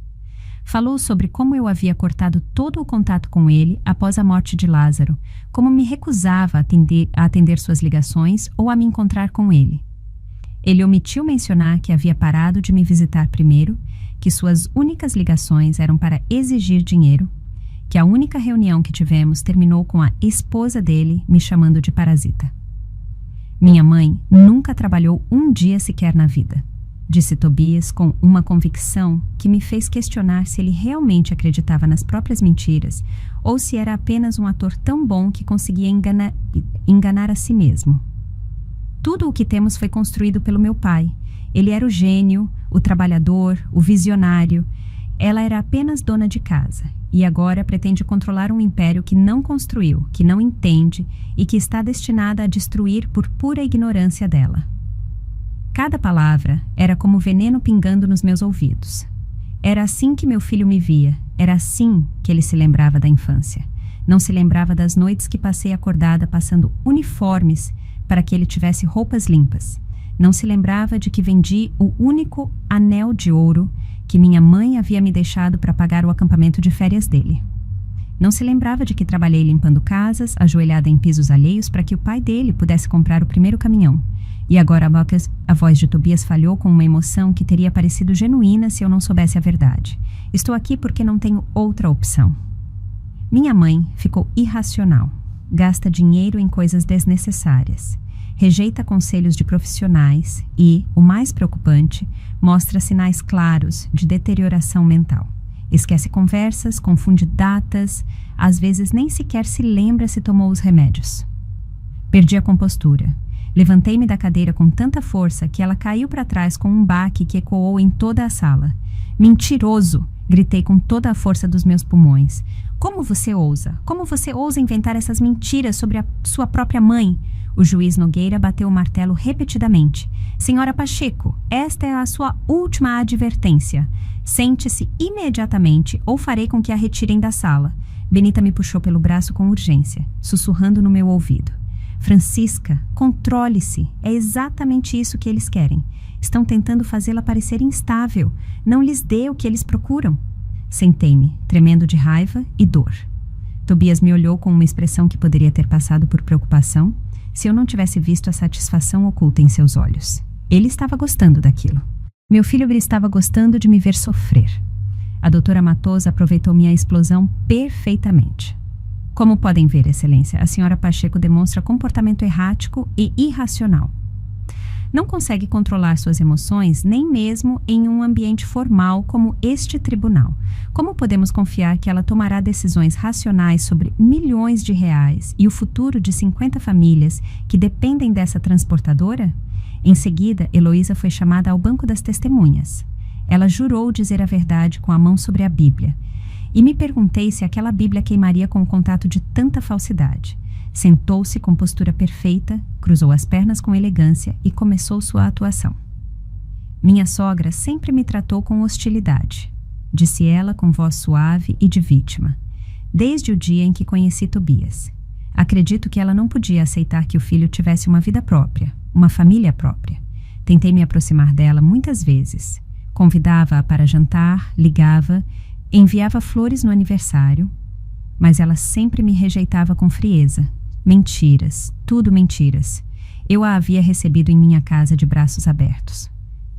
Falou sobre como eu havia cortado todo o contato com ele após a morte de Lázaro, como me recusava a atender suas ligações ou a me encontrar com ele. Ele omitiu mencionar que havia parado de me visitar primeiro, que suas únicas ligações eram para exigir dinheiro, que a única reunião que tivemos terminou com a esposa dele me chamando de parasita. Minha mãe nunca trabalhou um dia sequer na vida, disse Tobias com uma convicção que me fez questionar se ele realmente acreditava nas próprias mentiras ou se era apenas um ator tão bom que conseguia enganar a si mesmo. Tudo o que temos foi construído pelo meu pai. Ele era o gênio, o trabalhador, o visionário. Ela era apenas dona de casa e agora pretende controlar um império que não construiu, que não entende e que está destinada a destruir por pura ignorância dela. Cada palavra era como veneno pingando nos meus ouvidos. Era assim que meu filho me via, era assim que ele se lembrava da infância. Não se lembrava das noites que passei acordada passando uniformes para que ele tivesse roupas limpas. Não se lembrava de que vendi o único anel de ouro que minha mãe havia me deixado para pagar o acampamento de férias dele. Não se lembrava de que trabalhei limpando casas, ajoelhada em pisos alheios para que o pai dele pudesse comprar o primeiro caminhão. E agora a voz de Tobias falhou com uma emoção que teria parecido genuína se eu não soubesse a verdade. Estou aqui porque não tenho outra opção. Minha mãe ficou irracional. Gasta dinheiro em coisas desnecessárias. Rejeita conselhos de profissionais e, o mais preocupante, mostra sinais claros de deterioração mental. Esquece conversas, confunde datas, às vezes nem sequer se lembra se tomou os remédios. Perdi a compostura. Levantei-me da cadeira com tanta força que ela caiu para trás com um baque que ecoou em toda a sala. Mentiroso! Gritei com toda a força dos meus pulmões. Como você ousa? Como você ousa inventar essas mentiras sobre a sua própria mãe? O juiz Nogueira bateu o martelo repetidamente. Senhora Pacheco, esta é a sua última advertência. Sente-se imediatamente ou farei com que a retirem da sala. Benita me puxou pelo braço com urgência, sussurrando no meu ouvido. Francisca, controle-se. É exatamente isso que eles querem. Estão tentando fazê-la parecer instável. Não lhes dê o que eles procuram. Sentei-me, tremendo de raiva e dor. Tobias me olhou com uma expressão que poderia ter passado por preocupação se eu não tivesse visto a satisfação oculta em seus olhos. Ele estava gostando daquilo. Meu filho estava gostando de me ver sofrer. A doutora Matosa aproveitou minha explosão perfeitamente. Como podem ver, Excelência, a senhora Pacheco demonstra comportamento errático e irracional. Não consegue controlar suas emoções nem mesmo em um ambiente formal como este tribunal. Como podemos confiar que ela tomará decisões racionais sobre milhões de reais e o futuro de 50 famílias que dependem dessa transportadora? Em seguida, Heloísa foi chamada ao banco das testemunhas. Ela jurou dizer a verdade com a mão sobre a Bíblia. E me perguntei se aquela Bíblia queimaria com o contato de tanta falsidade. Sentou-se com postura perfeita, cruzou as pernas com elegância e começou sua atuação. Minha sogra sempre me tratou com hostilidade, disse ela com voz suave e de vítima, desde o dia em que conheci Tobias. Acredito que ela não podia aceitar que o filho tivesse uma vida própria, uma família própria. Tentei me aproximar dela muitas vezes. Convidava-a para jantar, ligava, enviava flores no aniversário, mas ela sempre me rejeitava com frieza. Mentiras, tudo mentiras. Eu a havia recebido em minha casa de braços abertos.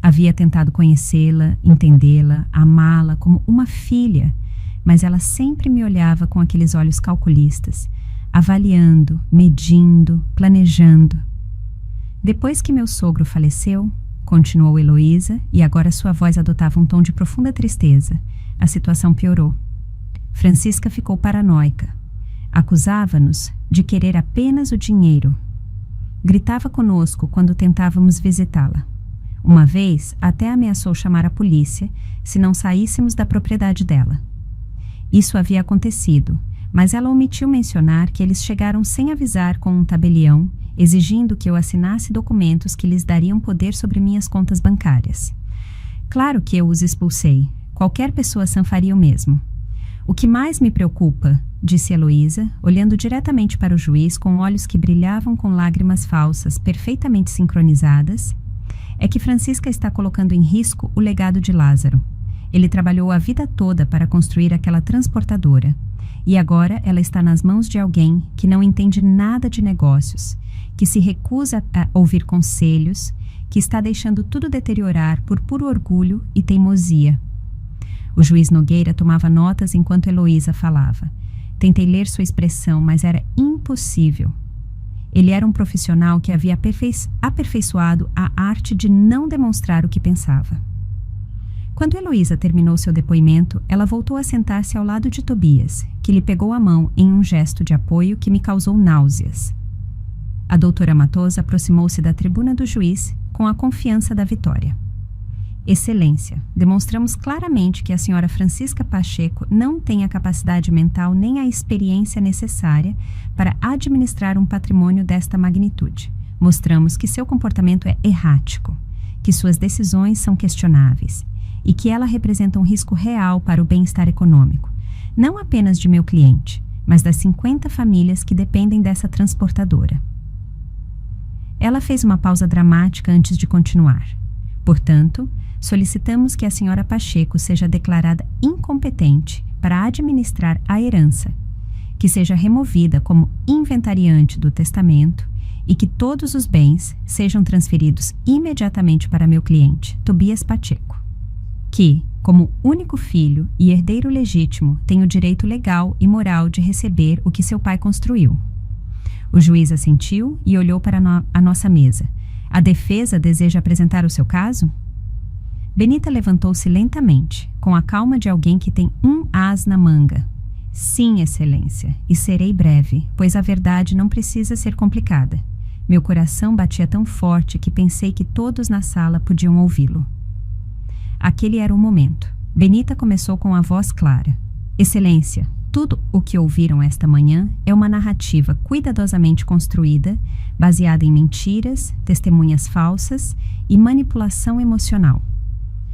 Havia tentado conhecê-la, entendê-la, amá-la como uma filha, mas ela sempre me olhava com aqueles olhos calculistas, avaliando, medindo, planejando. Depois que meu sogro faleceu, continuou Heloísa, e agora sua voz adotava um tom de profunda tristeza, a situação piorou. Francisca ficou paranoica. Acusava-nos de querer apenas o dinheiro. Gritava conosco quando tentávamos visitá-la. Uma vez, até ameaçou chamar a polícia se não saíssemos da propriedade dela. Isso havia acontecido, mas ela omitiu mencionar que eles chegaram sem avisar com um tabelião, exigindo que eu assinasse documentos que lhes dariam poder sobre minhas contas bancárias. Claro que eu os expulsei. Qualquer pessoa sã faria o mesmo. O que mais me preocupa, disse Heloísa, olhando diretamente para o juiz com olhos que brilhavam com lágrimas falsas perfeitamente sincronizadas, é que Francisca está colocando em risco o legado de Lázaro. Ele trabalhou a vida toda para construir aquela transportadora, e agora ela está nas mãos de alguém que não entende nada de negócios, que se recusa a ouvir conselhos, que está deixando tudo deteriorar por puro orgulho e teimosia. O juiz Nogueira tomava notas enquanto Heloísa falava. Tentei ler sua expressão, mas era impossível. Ele era um profissional que havia aperfeiçoado a arte de não demonstrar o que pensava. Quando Heloísa terminou seu depoimento, ela voltou a sentar-se ao lado de Tobias, que lhe pegou a mão em um gesto de apoio que me causou náuseas. A doutora Matosa aproximou-se da tribuna do juiz com a confiança da vitória. Excelência, demonstramos claramente que a senhora Francisca Pacheco não tem a capacidade mental nem a experiência necessária para administrar um patrimônio desta magnitude. Mostramos que seu comportamento é errático, que suas decisões são questionáveis e que ela representa um risco real para o bem-estar econômico, não apenas de meu cliente, mas das 50 famílias que dependem dessa transportadora. Ela fez uma pausa dramática antes de continuar. Portanto, solicitamos que a senhora Pacheco seja declarada incompetente para administrar a herança, que seja removida como inventariante do testamento e que todos os bens sejam transferidos imediatamente para meu cliente, Tobias Pacheco, que, como único filho e herdeiro legítimo, tem o direito legal e moral de receber o que seu pai construiu. O juiz assentiu e olhou para a nossa mesa. A defesa deseja apresentar o seu caso? Benita levantou-se lentamente, com a calma de alguém que tem um as na manga. Sim, excelência, e serei breve, pois a verdade não precisa ser complicada. Meu coração batia tão forte que pensei que todos na sala podiam ouvi-lo. Aquele era o momento. Benita começou com a voz clara. Excelência, tudo o que ouviram esta manhã é uma narrativa cuidadosamente construída, baseada em mentiras, testemunhas falsas e manipulação emocional.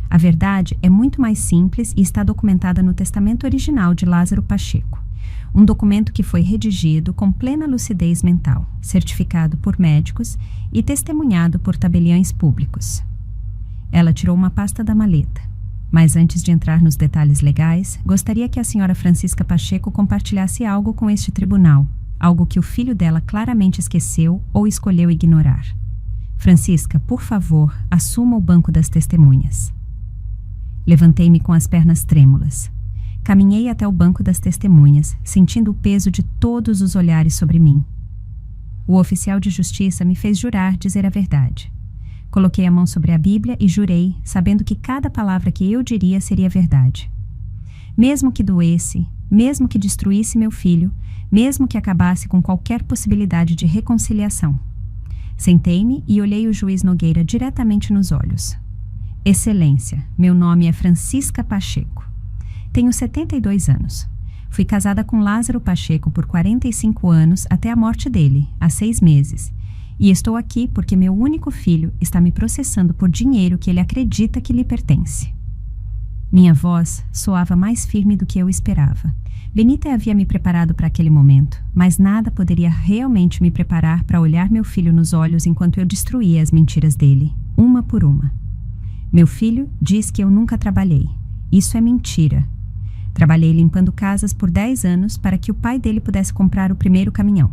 A verdade é muito mais simples e está documentada no testamento original de Lázaro Pacheco, um documento que foi redigido com plena lucidez mental, certificado por médicos e testemunhado por tabeliães públicos. Ela tirou uma pasta da maleta. Mas antes de entrar nos detalhes legais, gostaria que a senhora Francisca Pacheco compartilhasse algo com este tribunal, algo que o filho dela claramente esqueceu ou escolheu ignorar. Francisca, por favor, assuma o banco das testemunhas. Levantei-me com as pernas trêmulas. Caminhei até o banco das testemunhas, sentindo o peso de todos os olhares sobre mim. O oficial de justiça me fez jurar dizer a verdade. Coloquei a mão sobre a Bíblia e jurei, sabendo que cada palavra que eu diria seria verdade. Mesmo que doesse, mesmo que destruísse meu filho, mesmo que acabasse com qualquer possibilidade de reconciliação. Sentei-me e olhei o juiz Nogueira diretamente nos olhos. Excelência, meu nome é Francisca Pacheco. Tenho 72 anos. Fui casada com Lázaro Pacheco por 45 anos até a morte dele, há 6 meses. E estou aqui porque meu único filho está me processando por dinheiro que ele acredita que lhe pertence. Minha voz soava mais firme do que eu esperava. Benita havia me preparado para aquele momento, mas nada poderia realmente me preparar para olhar meu filho nos olhos enquanto eu destruía as mentiras dele, uma por uma. Meu filho diz que eu nunca trabalhei. Isso é mentira. Trabalhei limpando casas por 10 anos para que o pai dele pudesse comprar o primeiro caminhão.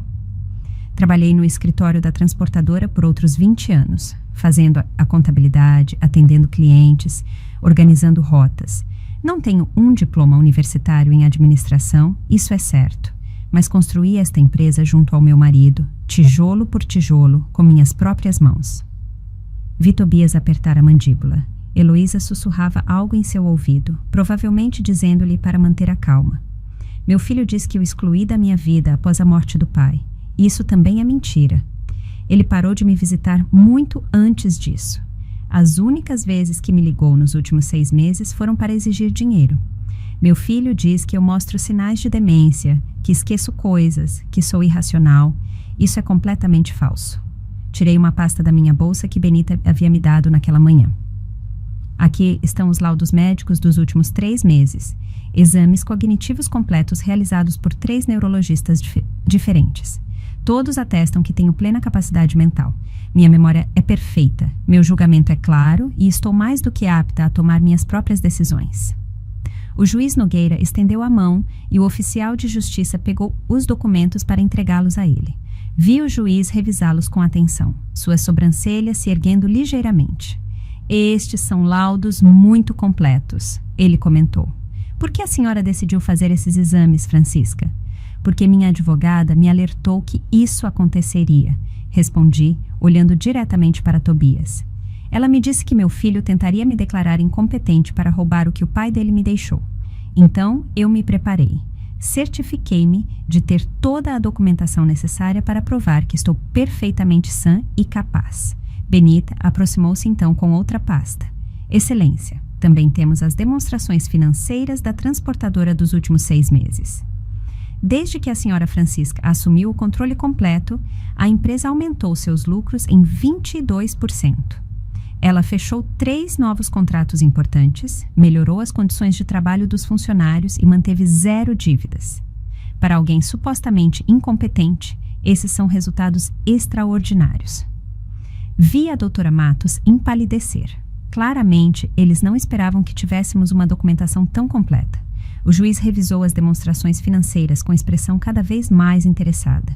Trabalhei no escritório da transportadora por outros 20 anos, fazendo a contabilidade, atendendo clientes, organizando rotas. Não tenho um diploma universitário em administração, isso é certo, mas construí esta empresa junto ao meu marido, tijolo por tijolo, com minhas próprias mãos. Vi Tobias apertar a mandíbula. Heloísa sussurrava algo em seu ouvido, provavelmente dizendo-lhe para manter a calma. Meu filho diz que o excluí da minha vida após a morte do pai. Isso também é mentira. Ele parou de me visitar muito antes disso. As únicas vezes que me ligou nos últimos 6 meses foram para exigir dinheiro. Meu filho diz que eu mostro sinais de demência, que esqueço coisas, que sou irracional. Isso é completamente falso. Tirei uma pasta da minha bolsa que Benita havia me dado naquela manhã. Aqui estão os laudos médicos dos últimos 3 meses. Exames cognitivos completos realizados por 3 neurologistas diferentes. Todos atestam que tenho plena capacidade mental. Minha memória é perfeita, meu julgamento é claro e estou mais do que apta a tomar minhas próprias decisões. O juiz Nogueira estendeu a mão e o oficial de justiça pegou os documentos para entregá-los a ele. Vi o juiz revisá-los com atenção, suas sobrancelhas se erguendo ligeiramente. Estes são laudos muito completos, ele comentou. Por que a senhora decidiu fazer esses exames, Francisca? Porque minha advogada me alertou que isso aconteceria, respondi, olhando diretamente para Tobias. Ela me disse que meu filho tentaria me declarar incompetente para roubar o que o pai dele me deixou. Então, eu me preparei. Certifiquei-me de ter toda a documentação necessária para provar que estou perfeitamente sã e capaz. Benita aproximou-se então com outra pasta. Excelência, também temos as demonstrações financeiras da transportadora dos últimos 6 meses. Desde que a senhora Francisca assumiu o controle completo, a empresa aumentou seus lucros em 22%. Ela fechou 3 novos contratos importantes, melhorou as condições de trabalho dos funcionários e manteve 0 dívidas. Para alguém supostamente incompetente, esses são resultados extraordinários. Vi a doutora Matos empalidecer. Claramente, eles não esperavam que tivéssemos uma documentação tão completa. O juiz revisou as demonstrações financeiras com expressão cada vez mais interessada.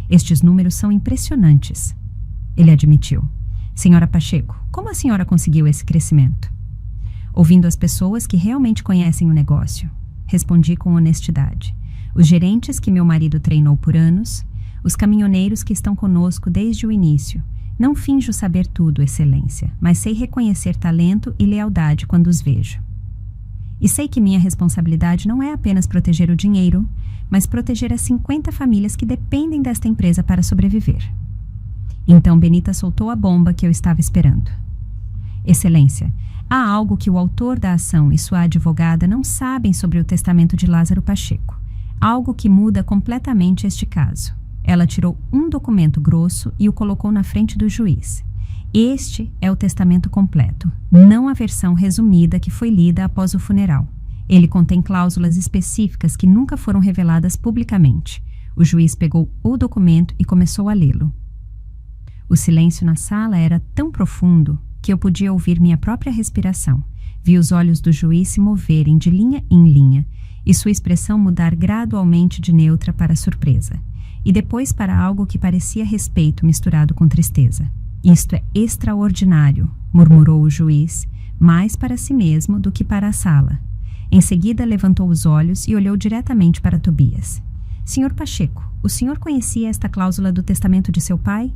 Estes números são impressionantes, ele admitiu. Senhora Pacheco, como a senhora conseguiu esse crescimento? Ouvindo as pessoas que realmente conhecem o negócio, respondi com honestidade. Os gerentes que meu marido treinou por anos, os caminhoneiros que estão conosco desde o início. Não finjo saber tudo, Excelência, mas sei reconhecer talento e lealdade quando os vejo. E sei que minha responsabilidade não é apenas proteger o dinheiro, mas proteger as 50 famílias que dependem desta empresa para sobreviver. Então Benita soltou a bomba que eu estava esperando. Excelência, há algo que o autor da ação e sua advogada não sabem sobre o testamento de Lázaro Pacheco. Algo que muda completamente este caso. Ela tirou um documento grosso e o colocou na frente do juiz. Este é o testamento completo, não a versão resumida que foi lida após o funeral. Ele contém cláusulas específicas que nunca foram reveladas publicamente. O juiz pegou o documento e começou a lê-lo. O silêncio na sala era tão profundo que eu podia ouvir minha própria respiração. Vi os olhos do juiz se moverem de linha em linha e sua expressão mudar gradualmente de neutra para surpresa, e depois para algo que parecia respeito misturado com tristeza. Isto é extraordinário, murmurou o juiz, mais para si mesmo do que para a sala. Em seguida levantou os olhos e olhou diretamente para Tobias. Senhor Pacheco, o senhor conhecia esta cláusula do testamento de seu pai?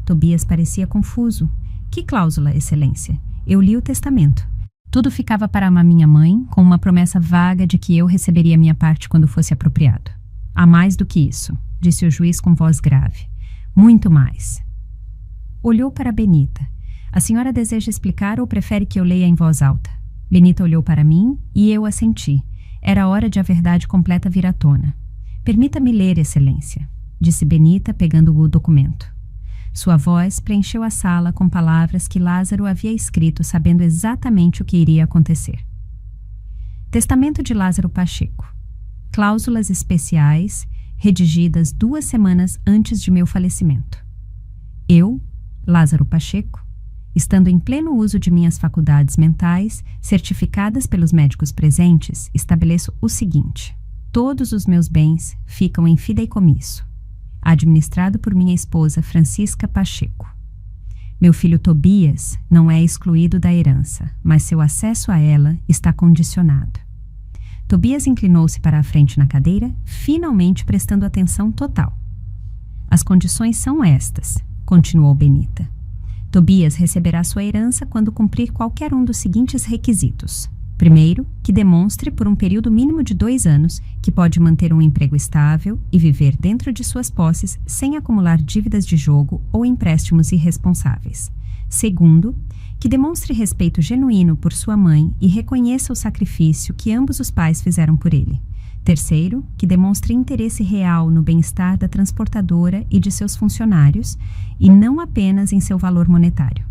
Tobias parecia confuso. Que cláusula, Excelência? Eu li o testamento. Tudo ficava para a minha mãe, com uma promessa vaga de que eu receberia minha parte quando fosse apropriado. Há mais do que isso, disse o juiz com voz grave. Muito mais. Olhou para Benita. A senhora deseja explicar ou prefere que eu leia em voz alta? Benita olhou para mim e eu assenti. Era hora de a verdade completa vir à tona. Permita-me ler, Excelência, disse Benita, pegando o documento. Sua voz preencheu a sala com palavras que Lázaro havia escrito sabendo exatamente o que iria acontecer. Testamento de Lázaro Pacheco. Cláusulas especiais, redigidas 2 semanas antes de meu falecimento. Eu, Lázaro Pacheco, estando em pleno uso de minhas faculdades mentais, certificadas pelos médicos presentes, estabeleço o seguinte: todos os meus bens ficam em fideicomisso, administrado por minha esposa Francisca Pacheco. Meu filho Tobias não é excluído da herança, mas seu acesso a ela está condicionado. Tobias inclinou-se para a frente na cadeira, finalmente prestando atenção total. As condições são estas, continuou Benita. Tobias receberá sua herança quando cumprir qualquer um dos seguintes requisitos. Primeiro, que demonstre por um período mínimo de 2 anos que pode manter um emprego estável e viver dentro de suas posses sem acumular dívidas de jogo ou empréstimos irresponsáveis. Segundo, que demonstre respeito genuíno por sua mãe e reconheça o sacrifício que ambos os pais fizeram por ele. Terceiro, que demonstre interesse real no bem-estar da transportadora e de seus funcionários, e não apenas em seu valor monetário.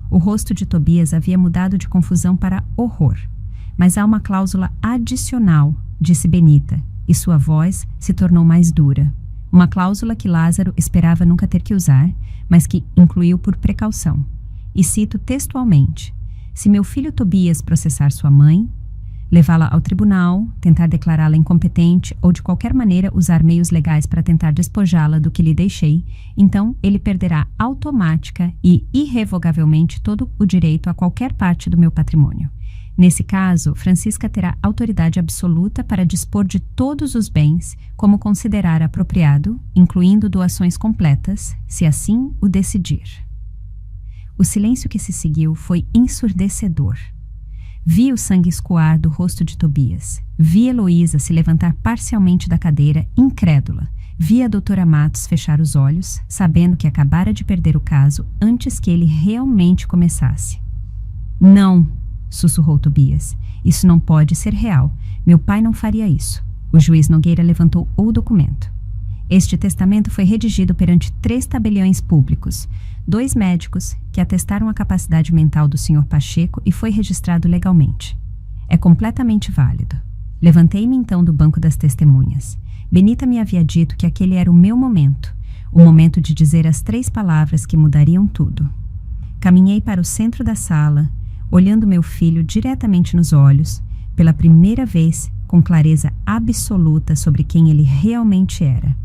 O rosto de Tobias havia mudado de confusão para horror. Mas há uma cláusula adicional, disse Benita, e sua voz se tornou mais dura. Uma cláusula que Lázaro esperava nunca ter que usar, mas que incluiu por precaução. E cito textualmente: se meu filho Tobias processar sua mãe, levá-la ao tribunal, tentar declará-la incompetente ou de qualquer maneira usar meios legais para tentar despojá-la do que lhe deixei, então ele perderá automática e irrevogavelmente todo o direito a qualquer parte do meu patrimônio. Nesse caso, Francisca terá autoridade absoluta para dispor de todos os bens, como considerar apropriado, incluindo doações completas, se assim o decidir. O silêncio que se seguiu foi ensurdecedor. Vi o sangue escoar do rosto de Tobias. Vi Heloísa se levantar parcialmente da cadeira, incrédula. Vi a doutora Matos fechar os olhos, sabendo que acabara de perder o caso antes que ele realmente começasse. Não, sussurrou Tobias. Isso não pode ser real. Meu pai não faria isso. O juiz Nogueira levantou o documento. Este testamento foi redigido perante 3 tabeliões públicos, 2 médicos que atestaram a capacidade mental do Sr. Pacheco e foi registrado legalmente. É completamente válido. Levantei-me então do banco das testemunhas. Benita me havia dito que aquele era o meu momento, o momento de dizer as 3 palavras que mudariam tudo. Caminhei para o centro da sala, olhando meu filho diretamente nos olhos, pela primeira vez com clareza absoluta sobre quem ele realmente era.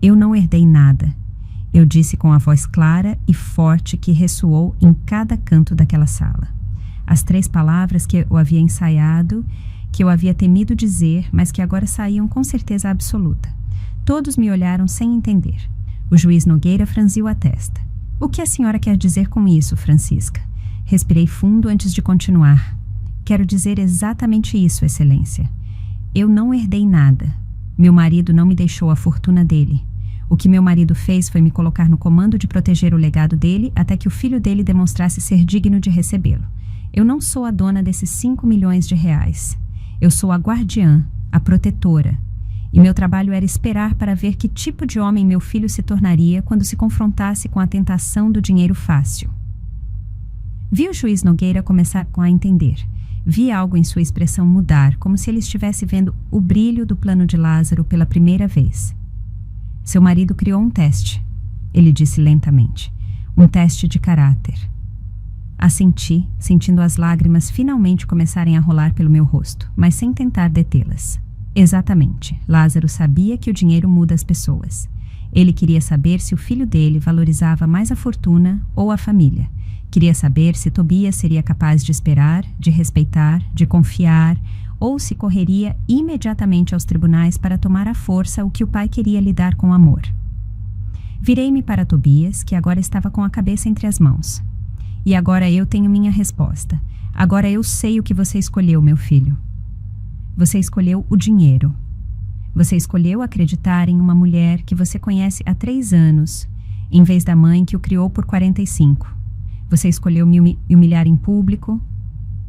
Eu não herdei nada, eu disse com a voz clara e forte que ressoou em cada canto daquela sala. As 3 palavras que eu havia ensaiado, que eu havia temido dizer, mas que agora saíam com certeza absoluta. Todos me olharam sem entender. O juiz Nogueira franziu a testa. O que a senhora quer dizer com isso, Francisca? Respirei fundo antes de continuar. Quero dizer exatamente isso, Excelência. Eu não herdei nada. Meu marido não me deixou a fortuna dele. O que meu marido fez foi me colocar no comando de proteger o legado dele até que o filho dele demonstrasse ser digno de recebê-lo. Eu não sou a dona desses 5 milhões de reais. Eu sou a guardiã, a protetora. E meu trabalho era esperar para ver que tipo de homem meu filho se tornaria quando se confrontasse com a tentação do dinheiro fácil. Vi o juiz Nogueira começar a entender. Vi algo em sua expressão mudar, como se ele estivesse vendo o brilho do plano de Lázaro pela primeira vez. Seu marido criou um teste, ele disse lentamente. Um teste de caráter. Assenti, sentindo as lágrimas finalmente começarem a rolar pelo meu rosto, mas sem tentar detê-las. Exatamente, Lázaro sabia que o dinheiro muda as pessoas. Ele queria saber se o filho dele valorizava mais a fortuna ou a família. Queria saber se Tobias seria capaz de esperar, de respeitar, de confiar, ou se correria imediatamente aos tribunais para tomar à força o que o pai queria lhe dar com amor. Virei-me para Tobias, que agora estava com a cabeça entre as mãos. E agora eu tenho minha resposta. Agora eu sei o que você escolheu, meu filho. Você escolheu o dinheiro. Você escolheu acreditar em uma mulher que você conhece há 3 anos, em vez da mãe que o criou por 45. Você escolheu me humilhar em público,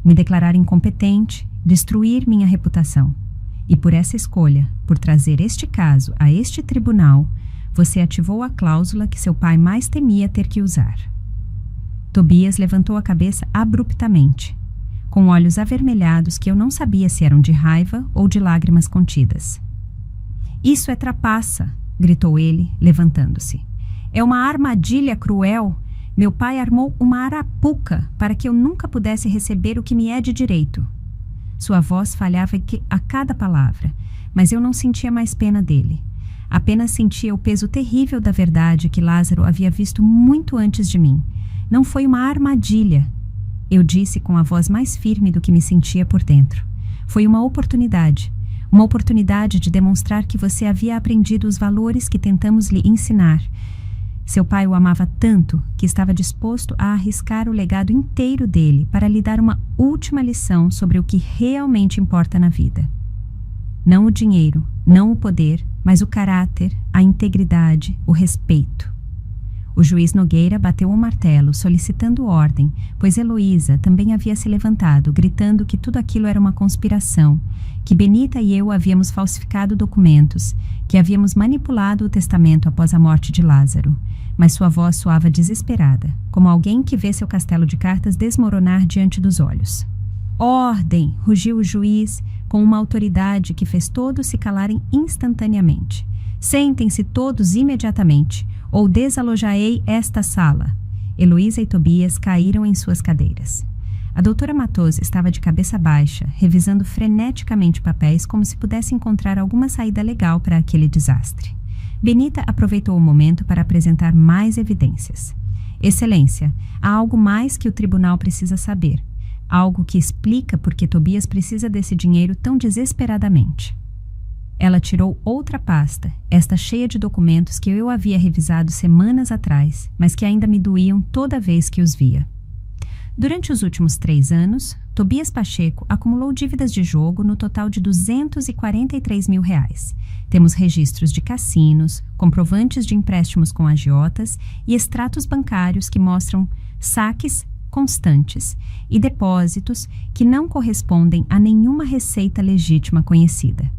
me declarar incompetente, destruir minha reputação. E por essa escolha, por trazer este caso a este tribunal, você ativou a cláusula que seu pai mais temia ter que usar. Tobias levantou a cabeça abruptamente, com olhos avermelhados que eu não sabia se eram de raiva ou de lágrimas contidas. Isso é trapaça, gritou ele, levantando-se. É uma armadilha cruel. Meu pai armou uma arapuca para que eu nunca pudesse receber o que me é de direito. Sua voz falhava a cada palavra, mas eu não sentia mais pena dele. Apenas sentia o peso terrível da verdade que Lázaro havia visto muito antes de mim. Não foi uma armadilha, eu disse com a voz mais firme do que me sentia por dentro. Foi uma oportunidade de demonstrar que você havia aprendido os valores que tentamos lhe ensinar. Seu pai o amava tanto que estava disposto a arriscar o legado inteiro dele para lhe dar uma última lição sobre o que realmente importa na vida. Não o dinheiro, não o poder, mas o caráter, a integridade, o respeito. O juiz Nogueira bateu o martelo, solicitando ordem, pois Heloísa também havia se levantado, gritando que tudo aquilo era uma conspiração, que Benita e eu havíamos falsificado documentos, que havíamos manipulado o testamento após a morte de Lázaro. Mas sua voz soava desesperada, como alguém que vê seu castelo de cartas desmoronar diante dos olhos. Ordem! Rugiu o juiz, com uma autoridade que fez todos se calarem instantaneamente. Sentem-se todos imediatamente, ou desalojarei esta sala. Heloísa e Tobias caíram em suas cadeiras. A doutora Matos estava de cabeça baixa, revisando freneticamente papéis como se pudesse encontrar alguma saída legal para aquele desastre. Benita aproveitou o momento para apresentar mais evidências. Excelência, há algo mais que o tribunal precisa saber. Algo que explica por que Tobias precisa desse dinheiro tão desesperadamente. Ela tirou outra pasta, esta cheia de documentos que eu havia revisado semanas atrás, mas que ainda me doíam toda vez que os via. Durante os últimos 3 anos, Tobias Pacheco acumulou dívidas de jogo no total de R$243 mil. Temos registros de cassinos, comprovantes de empréstimos com agiotas e extratos bancários que mostram saques constantes e depósitos que não correspondem a nenhuma receita legítima conhecida.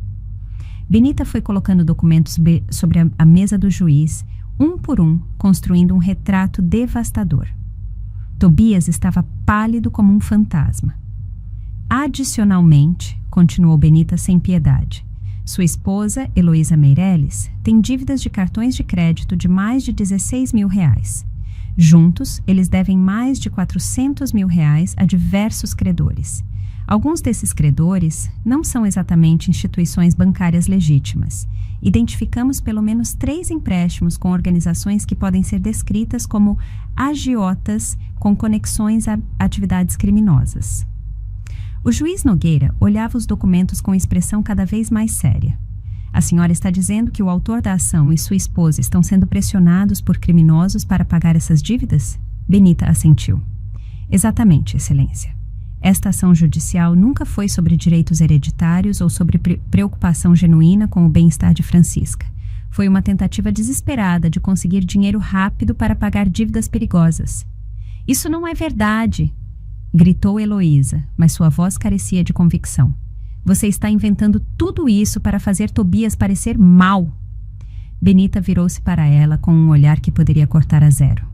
Benita foi colocando documentos sobre a mesa do juiz, um por um, construindo um retrato devastador. Tobias estava pálido como um fantasma. Adicionalmente, continuou Benita sem piedade, sua esposa, Heloísa Meireles, tem dívidas de cartões de crédito de mais de 16 mil reais. Juntos, eles devem mais de 400 mil reais a diversos credores. Alguns desses credores não são exatamente instituições bancárias legítimas. Identificamos pelo menos 3 empréstimos com organizações que podem ser descritas como agiotas com conexões a atividades criminosas. O juiz Nogueira olhava os documentos com expressão cada vez mais séria. A senhora está dizendo que o autor da ação e sua esposa estão sendo pressionados por criminosos para pagar essas dívidas? Benita assentiu. Exatamente, Excelência. Esta ação judicial nunca foi sobre direitos hereditários ou sobre preocupação genuína com o bem-estar de Francisca. Foi uma tentativa desesperada de conseguir dinheiro rápido para pagar dívidas perigosas. Isso não é verdade, gritou Heloísa, mas sua voz carecia de convicção. Você está inventando tudo isso para fazer Tobias parecer mau. Benita virou-se para ela com um olhar que poderia cortar a zero.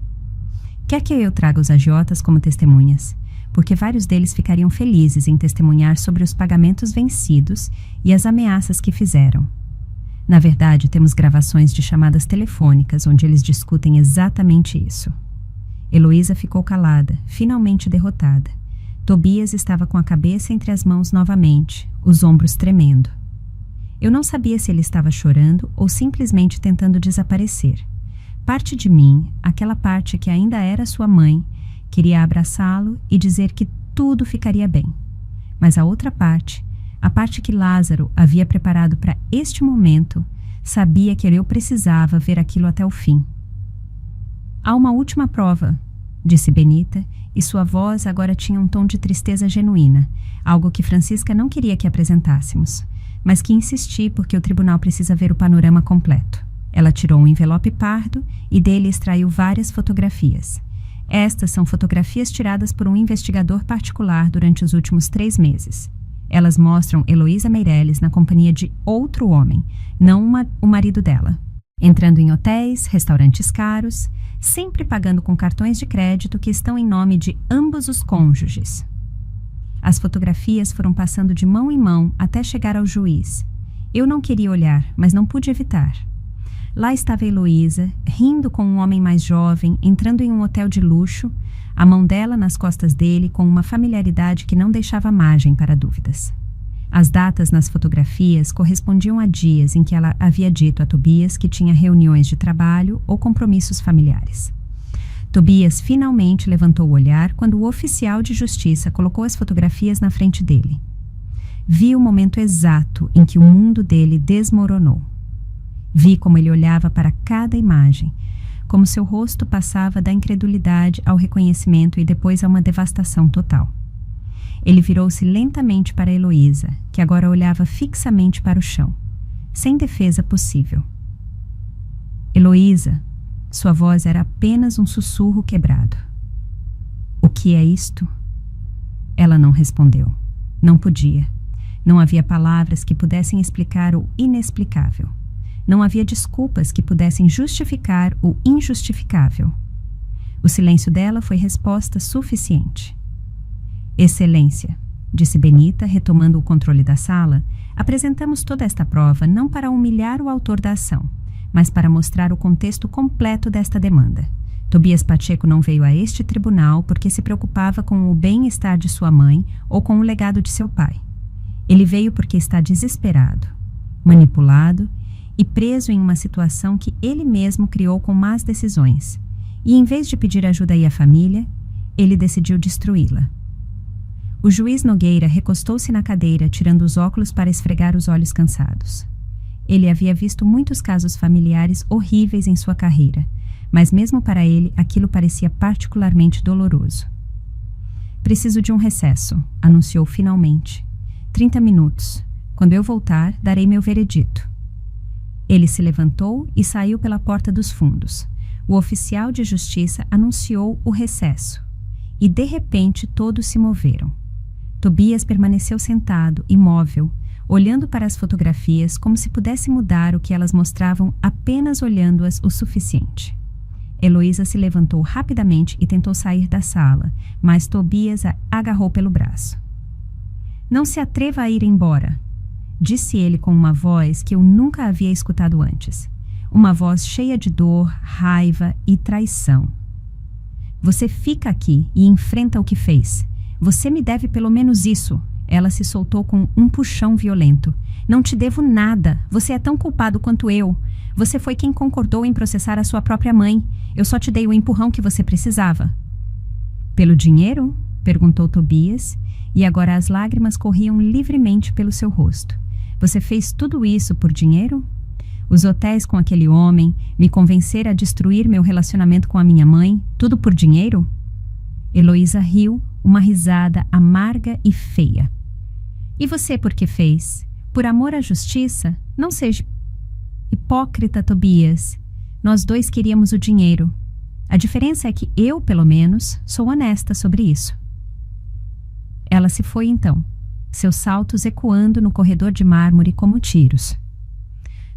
Quer que eu traga os agiotas como testemunhas? Porque vários deles ficariam felizes em testemunhar sobre os pagamentos vencidos e as ameaças que fizeram. Na verdade, temos gravações de chamadas telefônicas onde eles discutem exatamente isso. Heloísa ficou calada, finalmente derrotada. Tobias estava com a cabeça entre as mãos novamente, os ombros tremendo. Eu não sabia se ele estava chorando ou simplesmente tentando desaparecer. Parte de mim, aquela parte que ainda era sua mãe, queria abraçá-lo e dizer que tudo ficaria bem. Mas a outra parte, a parte que Lázaro havia preparado para este momento, sabia que eu precisava ver aquilo até o fim. Há uma última prova, disse Benita, e sua voz agora tinha um tom de tristeza genuína, algo que Francisca não queria que apresentássemos, mas que insisti porque o tribunal precisa ver o panorama completo. Ela tirou um envelope pardo e dele extraiu várias fotografias. Estas são fotografias tiradas por um investigador particular durante os últimos 3 meses. Elas mostram Heloísa Meireles na companhia de outro homem, não o marido dela, entrando em hotéis, restaurantes caros, sempre pagando com cartões de crédito que estão em nome de ambos os cônjuges. As fotografias foram passando de mão em mão até chegar ao juiz. Eu não queria olhar, mas não pude evitar. Lá estava Heloísa, rindo com um homem mais jovem, entrando em um hotel de luxo, a mão dela nas costas dele com uma familiaridade que não deixava margem para dúvidas. As datas nas fotografias correspondiam a dias em que ela havia dito a Tobias que tinha reuniões de trabalho ou compromissos familiares. Tobias finalmente levantou o olhar quando o oficial de justiça colocou as fotografias na frente dele. Vi o momento exato em que o mundo dele desmoronou. Vi como ele olhava para cada imagem, como seu rosto passava da incredulidade ao reconhecimento e depois a uma devastação total. Ele virou-se lentamente para Heloísa, que agora olhava fixamente para o chão, sem defesa possível. Heloísa, sua voz era apenas um sussurro quebrado. O que é isto? Ela não respondeu. Não podia. Não havia palavras que pudessem explicar o inexplicável. Não havia desculpas que pudessem justificar o injustificável. O silêncio dela foi resposta suficiente. Excelência, disse Benita, retomando o controle da sala, apresentamos toda esta prova não para humilhar o autor da ação, mas para mostrar o contexto completo desta demanda. Tobias Pacheco não veio a este tribunal porque se preocupava com o bem-estar de sua mãe ou com o legado de seu pai. Ele veio porque está desesperado, manipulado e preso em uma situação que ele mesmo criou com más decisões. E em vez de pedir ajuda à família, ele decidiu destruí-la. O juiz Nogueira recostou-se na cadeira, tirando os óculos para esfregar os olhos cansados. Ele havia visto muitos casos familiares horríveis em sua carreira, mas mesmo para ele aquilo parecia particularmente doloroso. Preciso de um recesso, anunciou finalmente. 30 minutos. Quando eu voltar, darei meu veredito. Ele se levantou e saiu pela porta dos fundos. O oficial de justiça anunciou o recesso. E de repente todos se moveram. Tobias permaneceu sentado, imóvel, olhando para as fotografias como se pudesse mudar o que elas mostravam apenas olhando-as o suficiente. Heloísa se levantou rapidamente e tentou sair da sala, mas Tobias a agarrou pelo braço. Não se atreva a ir embora, disse ele com uma voz que eu nunca havia escutado antes. Uma voz cheia de dor, raiva e traição. Você fica aqui e enfrenta o que fez. Você me deve pelo menos isso. Ela se soltou com um puxão violento. Não te devo nada. Você é tão culpado quanto eu. Você foi quem concordou em processar a sua própria mãe. Eu só te dei o empurrão que você precisava. Pelo dinheiro? Perguntou Tobias, e agora as lágrimas corriam livremente pelo seu rosto. Você fez tudo isso por dinheiro? Os hotéis com aquele homem, me convencer a destruir meu relacionamento com a minha mãe, tudo por dinheiro? Heloísa riu, uma risada amarga e feia. E você por que fez? Por amor à justiça? Não seja hipócrita, Tobias. Nós dois queríamos o dinheiro. A diferença é que eu, pelo menos, sou honesta sobre isso. Ela se foi então, seus saltos ecoando no corredor de mármore como tiros.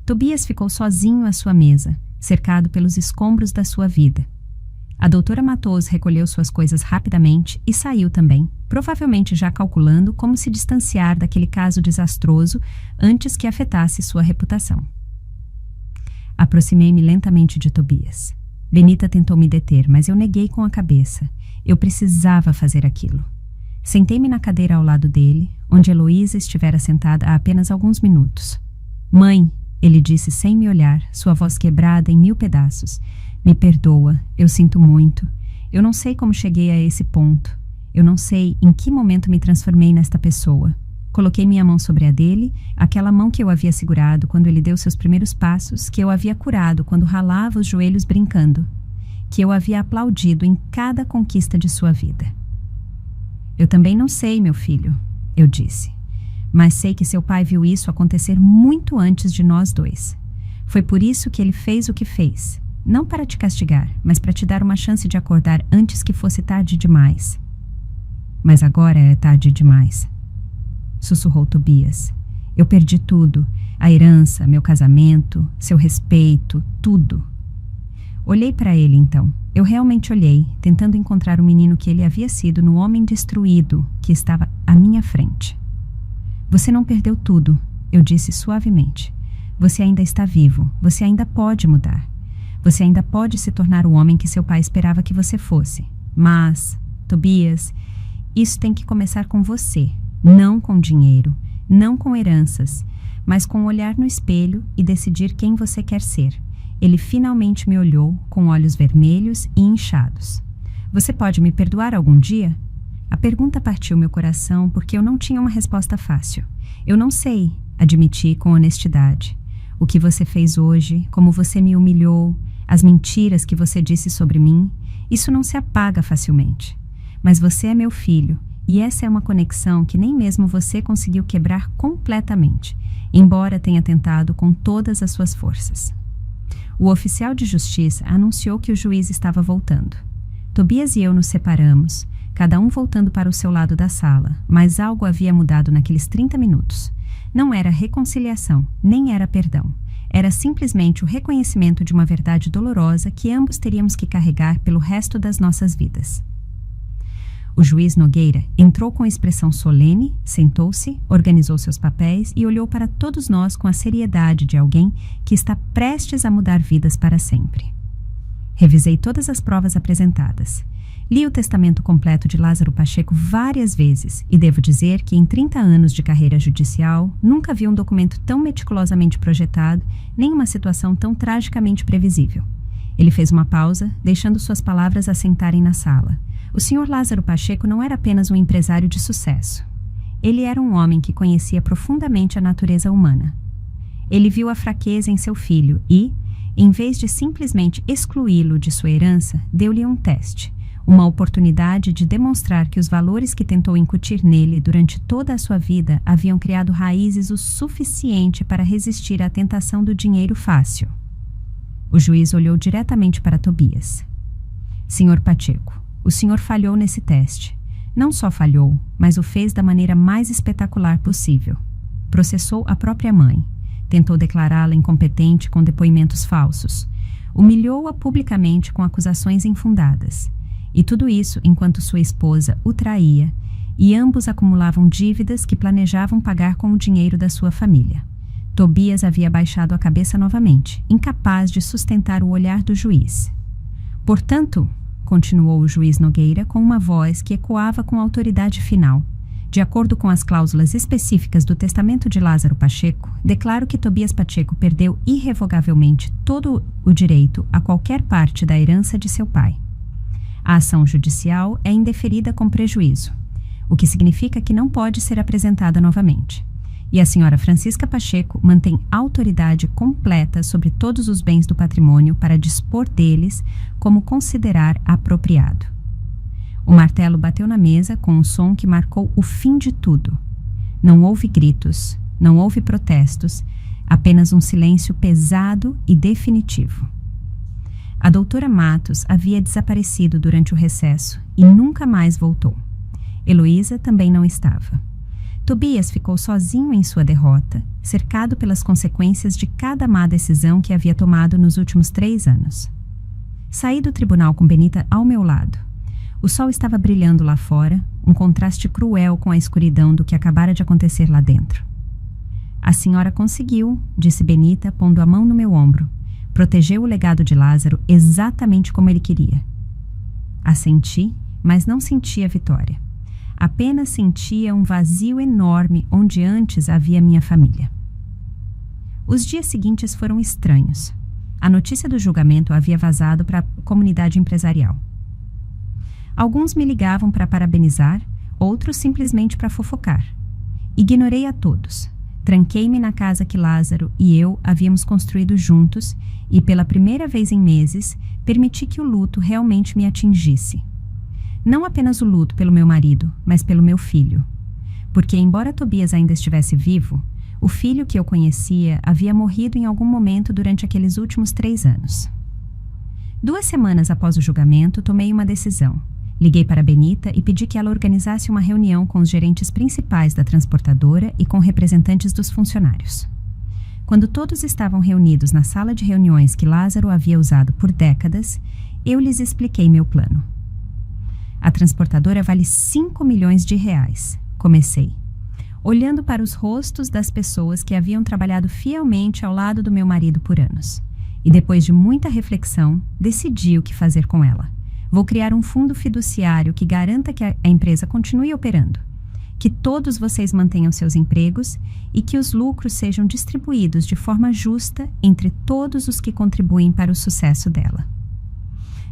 Tobias ficou sozinho à sua mesa, cercado pelos escombros da sua vida. A doutora Matos recolheu suas coisas rapidamente e saiu também, provavelmente já calculando como se distanciar daquele caso desastroso antes que afetasse sua reputação. Aproximei-me lentamente de Tobias. Benita tentou me deter, mas eu neguei com a cabeça. Eu precisava fazer aquilo. Sentei-me na cadeira ao lado dele, onde Heloísa estivera sentada há apenas alguns minutos. Mãe, ele disse sem me olhar, sua voz quebrada em 1000 pedaços. Me perdoa, eu sinto muito. Eu não sei como cheguei a esse ponto. Eu não sei em que momento me transformei nesta pessoa. Coloquei minha mão sobre a dele, aquela mão que eu havia segurado quando ele deu seus primeiros passos, que eu havia curado quando ralava os joelhos brincando, que eu havia aplaudido em cada conquista de sua vida. Eu também não sei, meu filho, eu disse. Mas sei que seu pai viu isso acontecer muito antes de nós dois. Foi por isso que ele fez o que fez. Não para te castigar, mas para te dar uma chance de acordar antes que fosse tarde demais. Mas agora é tarde demais, sussurrou Tobias. Eu perdi tudo, a herança, meu casamento, seu respeito, tudo. Olhei para ele então. Eu realmente olhei, tentando encontrar o menino que ele havia sido no homem destruído que estava à minha frente. Você não perdeu tudo, eu disse suavemente. Você ainda está vivo, você ainda pode mudar. Você ainda pode se tornar o homem que seu pai esperava que você fosse. Mas, Tobias, isso tem que começar com você, não com dinheiro, não com heranças, mas com olhar no espelho e decidir quem você quer ser. Ele finalmente me olhou com olhos vermelhos e inchados. Você pode me perdoar algum dia? A pergunta partiu meu coração porque eu não tinha uma resposta fácil. Eu não sei, admiti com honestidade. O que você fez hoje, como você me humilhou, as mentiras que você disse sobre mim, isso não se apaga facilmente. Mas você é meu filho, e essa é uma conexão que nem mesmo você conseguiu quebrar completamente, embora tenha tentado com todas as suas forças. O oficial de justiça anunciou que o juiz estava voltando. Tobias e eu nos separamos, cada um voltando para o seu lado da sala, mas algo havia mudado naqueles 30 minutos. Não era reconciliação, nem era perdão. Era simplesmente o reconhecimento de uma verdade dolorosa que ambos teríamos que carregar pelo resto das nossas vidas. O juiz Nogueira entrou com expressão solene, sentou-se, organizou seus papéis e olhou para todos nós com a seriedade de alguém que está prestes a mudar vidas para sempre. Revisei todas as provas apresentadas. Li o testamento completo de Lázaro Pacheco várias vezes e devo dizer que em 30 anos de carreira judicial nunca vi um documento tão meticulosamente projetado, nem uma situação tão tragicamente previsível. Ele fez uma pausa, deixando suas palavras assentarem na sala. O Sr. Lázaro Pacheco não era apenas um empresário de sucesso. Ele era um homem que conhecia profundamente a natureza humana. Ele viu a fraqueza em seu filho e, em vez de simplesmente excluí-lo de sua herança, deu-lhe um teste, uma oportunidade de demonstrar que os valores que tentou incutir nele durante toda a sua vida haviam criado raízes o suficiente para resistir à tentação do dinheiro fácil. O juiz olhou diretamente para Tobias. Sr. Pacheco, o senhor falhou nesse teste. Não só falhou, mas o fez da maneira mais espetacular possível. Processou a própria mãe. Tentou declará-la incompetente com depoimentos falsos. Humilhou-a publicamente com acusações infundadas. E tudo isso enquanto sua esposa o traía e ambos acumulavam dívidas que planejavam pagar com o dinheiro da sua família. Tobias havia baixado a cabeça novamente, incapaz de sustentar o olhar do juiz. Portanto, continuou o juiz Nogueira com uma voz que ecoava com autoridade final, de acordo com as cláusulas específicas do testamento de Lázaro Pacheco, declaro que Tobias Pacheco perdeu irrevogavelmente todo o direito a qualquer parte da herança de seu pai. A ação judicial é indeferida com prejuízo, o que significa que não pode ser apresentada novamente. E a senhora Francisca Pacheco mantém autoridade completa sobre todos os bens do patrimônio para dispor deles como considerar apropriado. O martelo bateu na mesa com um som que marcou o fim de tudo. Não houve gritos, não houve protestos, apenas um silêncio pesado e definitivo. A doutora Matos havia desaparecido durante o recesso e nunca mais voltou. Heloísa também não estava. Tobias ficou sozinho em sua derrota, cercado pelas consequências de cada má decisão que havia tomado nos últimos 3 anos. Saí do tribunal com Benita ao meu lado. O sol estava brilhando lá fora, um contraste cruel com a escuridão do que acabara de acontecer lá dentro. A senhora conseguiu, disse Benita, pondo a mão no meu ombro. Protegeu o legado de Lázaro exatamente como ele queria. Assenti, mas não senti a vitória. Apenas sentia um vazio enorme onde antes havia minha família. Os dias seguintes foram estranhos. A notícia do julgamento havia vazado para a comunidade empresarial. Alguns me ligavam para parabenizar, outros simplesmente para fofocar. Ignorei a todos. Tranquei-me na casa que Lázaro e eu havíamos construído juntos e, pela primeira vez em meses, permiti que o luto realmente me atingisse. Não apenas o luto pelo meu marido, mas pelo meu filho. Porque, embora Tobias ainda estivesse vivo, o filho que eu conhecia havia morrido em algum momento durante aqueles últimos 3 anos. 2 semanas após o julgamento, tomei uma decisão. Liguei para Benita e pedi que ela organizasse uma reunião com os gerentes principais da transportadora e com representantes dos funcionários. Quando todos estavam reunidos na sala de reuniões que Lázaro havia usado por décadas, eu lhes expliquei meu plano. A transportadora vale 5 milhões de reais, comecei, olhando para os rostos das pessoas que haviam trabalhado fielmente ao lado do meu marido por anos. E depois de muita reflexão, decidi o que fazer com ela. Vou criar um fundo fiduciário que garanta que a empresa continue operando, que todos vocês mantenham seus empregos e que os lucros sejam distribuídos de forma justa entre todos os que contribuem para o sucesso dela.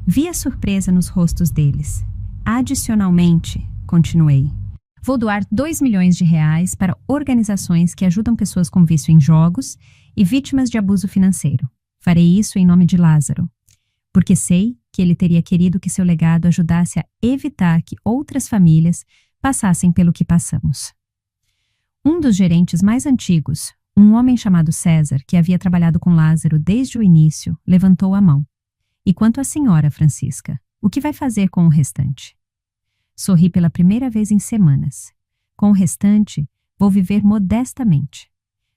Vi a surpresa nos rostos deles. Adicionalmente, continuei, vou doar 2 milhões de reais para organizações que ajudam pessoas com vício em jogos e vítimas de abuso financeiro. Farei isso em nome de Lázaro, porque sei que ele teria querido que seu legado ajudasse a evitar que outras famílias passassem pelo que passamos. Um dos gerentes mais antigos, um homem chamado César, que havia trabalhado com Lázaro desde o início, levantou a mão. E quanto à senhora, Francisca, o que vai fazer com o restante? Sorri pela primeira vez em semanas. Com o restante, vou viver modestamente.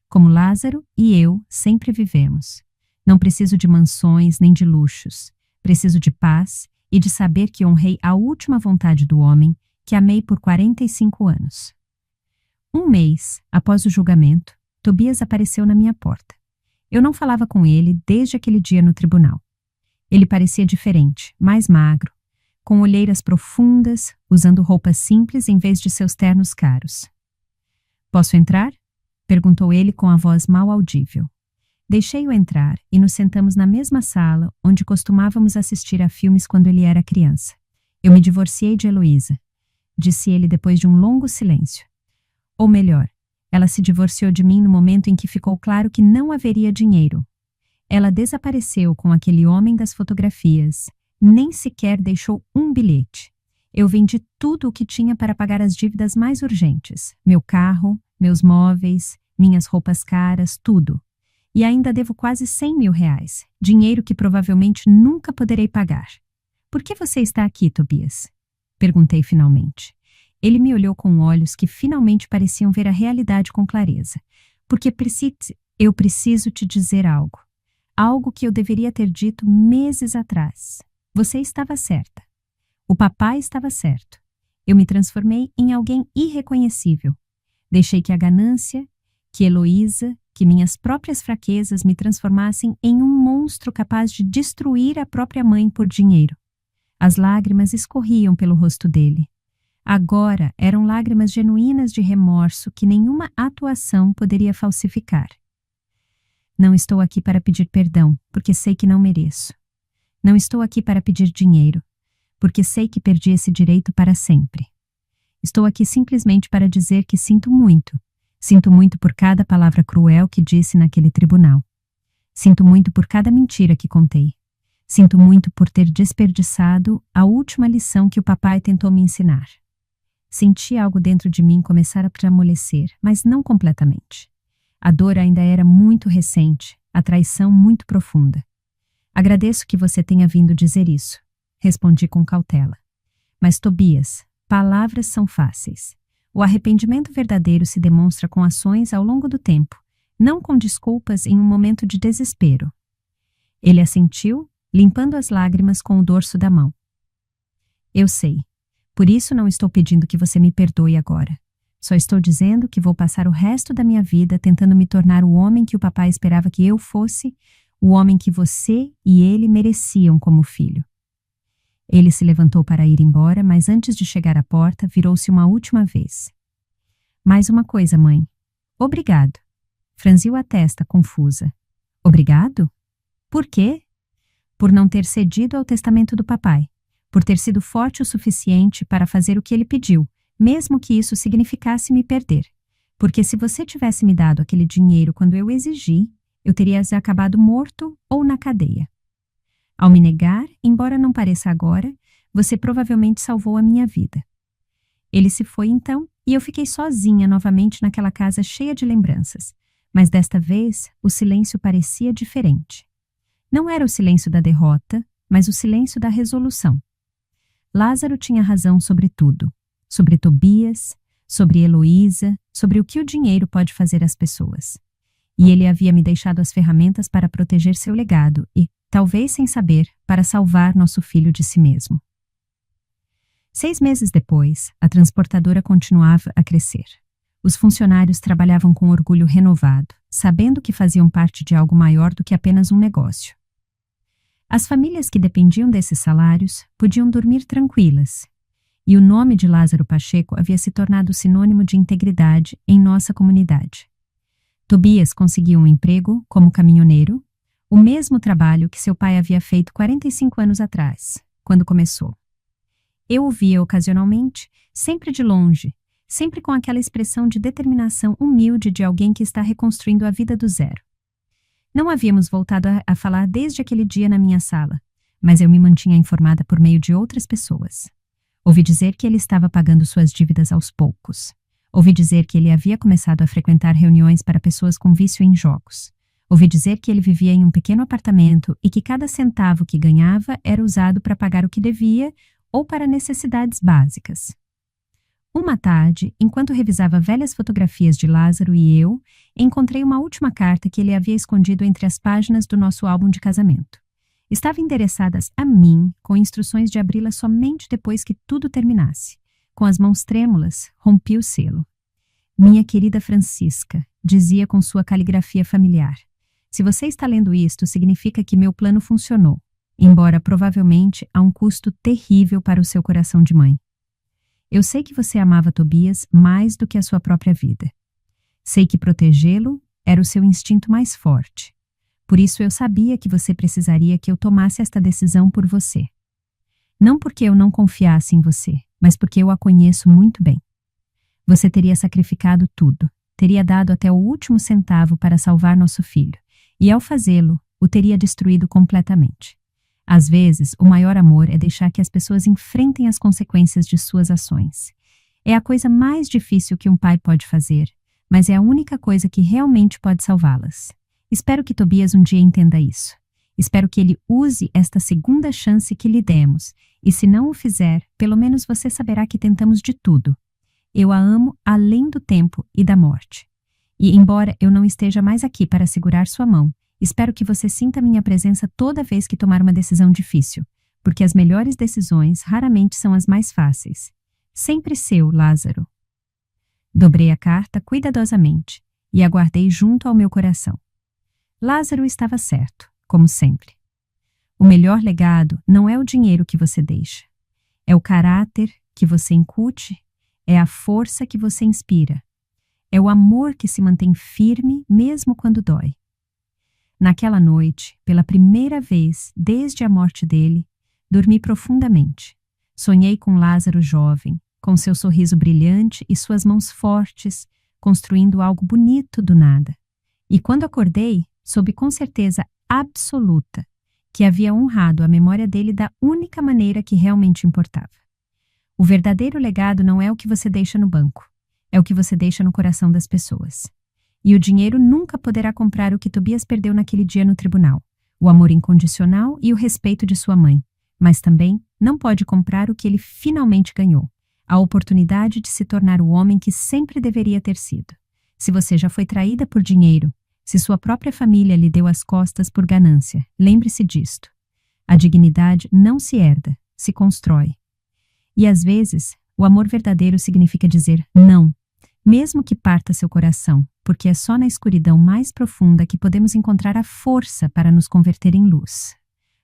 Como Lázaro e eu sempre vivemos. Não preciso de mansões nem de luxos. Preciso de paz e de saber que honrei a última vontade do homem que amei por 45 anos. 1 mês após o julgamento, Tobias apareceu na minha porta. Eu não falava com ele desde aquele dia no tribunal. Ele parecia diferente, mais magro, com olheiras profundas, usando roupas simples em vez de seus ternos caros. Posso entrar? Perguntou ele com a voz mal audível. Deixei-o entrar e nos sentamos na mesma sala onde costumávamos assistir a filmes quando ele era criança. Eu me divorciei de Heloísa, disse ele depois de um longo silêncio. Ou melhor, ela se divorciou de mim no momento em que ficou claro que não haveria dinheiro. Ela desapareceu com aquele homem das fotografias, nem sequer deixou um bilhete. Eu vendi tudo o que tinha para pagar as dívidas mais urgentes, meu carro, meus móveis, minhas roupas caras, tudo. E ainda devo quase 100 mil reais, dinheiro que provavelmente nunca poderei pagar. Por que você está aqui, Tobias? Perguntei finalmente. Ele me olhou com olhos que finalmente pareciam ver a realidade com clareza. Porque eu preciso te dizer algo. Algo que eu deveria ter dito meses atrás. Você estava certa. O papai estava certo. Eu me transformei em alguém irreconhecível. Deixei que a ganância, que Heloísa, que minhas próprias fraquezas me transformassem em um monstro capaz de destruir a própria mãe por dinheiro. As lágrimas escorriam pelo rosto dele. Agora eram lágrimas genuínas de remorso que nenhuma atuação poderia falsificar. Não estou aqui para pedir perdão, porque sei que não mereço. Não estou aqui para pedir dinheiro, porque sei que perdi esse direito para sempre. Estou aqui simplesmente para dizer que sinto muito. Sinto muito por cada palavra cruel que disse naquele tribunal. Sinto muito por cada mentira que contei. Sinto muito por ter desperdiçado a última lição que o papai tentou me ensinar. Senti algo dentro de mim começar a amolecer, mas não completamente. A dor ainda era muito recente, a traição muito profunda. Agradeço que você tenha vindo dizer isso, respondi com cautela. Mas, Tobias, palavras são fáceis. O arrependimento verdadeiro se demonstra com ações ao longo do tempo, não com desculpas em um momento de desespero. Ele assentiu, limpando as lágrimas com o dorso da mão. Eu sei. Por isso não estou pedindo que você me perdoe agora. Só estou dizendo que vou passar o resto da minha vida tentando me tornar o homem que o papai esperava que eu fosse, o homem que você e ele mereciam como filho. Ele se levantou para ir embora, mas antes de chegar à porta, virou-se uma última vez. Mais uma coisa, mãe. Obrigado. Franziu a testa, confusa. Obrigado? Por quê? Por não ter cedido ao testamento do papai. Por ter sido forte o suficiente para fazer o que ele pediu, mesmo que isso significasse me perder. Porque se você tivesse me dado aquele dinheiro quando eu exigi, eu teria acabado morto ou na cadeia. Ao me negar, embora não pareça agora, você provavelmente salvou a minha vida. Ele se foi então, e eu fiquei sozinha novamente naquela casa cheia de lembranças. Mas desta vez, o silêncio parecia diferente. Não era o silêncio da derrota, mas o silêncio da resolução. Lázaro tinha razão sobre tudo. Sobre Tobias, sobre Heloísa, sobre o que o dinheiro pode fazer às pessoas. E ele havia me deixado as ferramentas para proteger seu legado e, talvez sem saber, para salvar nosso filho de si mesmo. 6 meses depois, a transportadora continuava a crescer. Os funcionários trabalhavam com orgulho renovado, sabendo que faziam parte de algo maior do que apenas um negócio. As famílias que dependiam desses salários podiam dormir tranquilas, e o nome de Lázaro Pacheco havia se tornado sinônimo de integridade em nossa comunidade. Tobias conseguiu um emprego como caminhoneiro, o mesmo trabalho que seu pai havia feito 45 anos atrás, quando começou. Eu o via ocasionalmente, sempre de longe, sempre com aquela expressão de determinação humilde de alguém que está reconstruindo a vida do zero. Não havíamos voltado a falar desde aquele dia na minha sala, mas eu me mantinha informada por meio de outras pessoas. Ouvi dizer que ele estava pagando suas dívidas aos poucos. Ouvi dizer que ele havia começado a frequentar reuniões para pessoas com vício em jogos. Ouvi dizer que ele vivia em um pequeno apartamento e que cada centavo que ganhava era usado para pagar o que devia ou para necessidades básicas. Uma tarde, enquanto revisava velhas fotografias de Lázaro e eu, encontrei uma última carta que ele havia escondido entre as páginas do nosso álbum de casamento. Estavam endereçadas a mim, com instruções de abri-la somente depois que tudo terminasse. Com as mãos trêmulas, rompi o selo. Minha querida Francisca, dizia com sua caligrafia familiar. Se você está lendo isto, significa que meu plano funcionou, embora provavelmente a um custo terrível para o seu coração de mãe. Eu sei que você amava Tobias mais do que a sua própria vida. Sei que protegê-lo era o seu instinto mais forte. Por isso eu sabia que você precisaria que eu tomasse esta decisão por você. Não porque eu não confiasse em você, mas porque eu a conheço muito bem. Você teria sacrificado tudo, teria dado até o último centavo para salvar nosso filho, e ao fazê-lo, o teria destruído completamente. Às vezes, o maior amor é deixar que as pessoas enfrentem as consequências de suas ações. É a coisa mais difícil que um pai pode fazer, mas é a única coisa que realmente pode salvá-las. Espero que Tobias um dia entenda isso. Espero que ele use esta segunda chance que lhe demos, e se não o fizer, pelo menos você saberá que tentamos de tudo, Eu a amo além do tempo e da morte. E, embora eu não esteja mais aqui para segurar sua mão, espero que você sinta minha presença toda vez que tomar uma decisão difícil, porque as melhores decisões raramente são as mais fáceis. Sempre seu, Lázaro. Dobrei a carta cuidadosamente e a guardei junto ao meu coração. Lázaro estava certo, como sempre. O melhor legado não é o dinheiro que você deixa. É o caráter que você incute, é a força que você inspira. É o amor que se mantém firme mesmo quando dói. Naquela noite, pela primeira vez desde a morte dele, dormi profundamente. Sonhei com Lázaro jovem, com seu sorriso brilhante e suas mãos fortes, construindo algo bonito do nada. E quando acordei, soube com certeza absoluta que havia honrado a memória dele da única maneira que realmente importava. O verdadeiro legado não é o que você deixa no banco, é o que você deixa no coração das pessoas. E o dinheiro nunca poderá comprar o que Tobias perdeu naquele dia no tribunal, o amor incondicional e o respeito de sua mãe, mas também não pode comprar o que ele finalmente ganhou, a oportunidade de se tornar o homem que sempre deveria ter sido. Se você já foi traída por dinheiro, se sua própria família lhe deu as costas por ganância, lembre-se disto. A dignidade não se herda, se constrói. E às vezes, o amor verdadeiro significa dizer não, mesmo que parta seu coração, porque é só na escuridão mais profunda que podemos encontrar a força para nos converter em luz.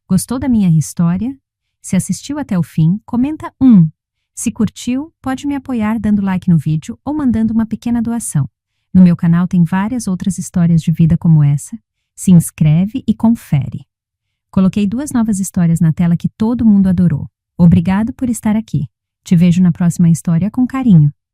Gostou da minha história? Se assistiu até o fim, comenta 1. Se curtiu, pode me apoiar dando like no vídeo ou mandando uma pequena doação. No meu canal tem várias outras histórias de vida como essa. Se inscreve e confere. Coloquei 2 novas histórias na tela que todo mundo adorou. Obrigado por estar aqui. Te vejo na próxima história com carinho.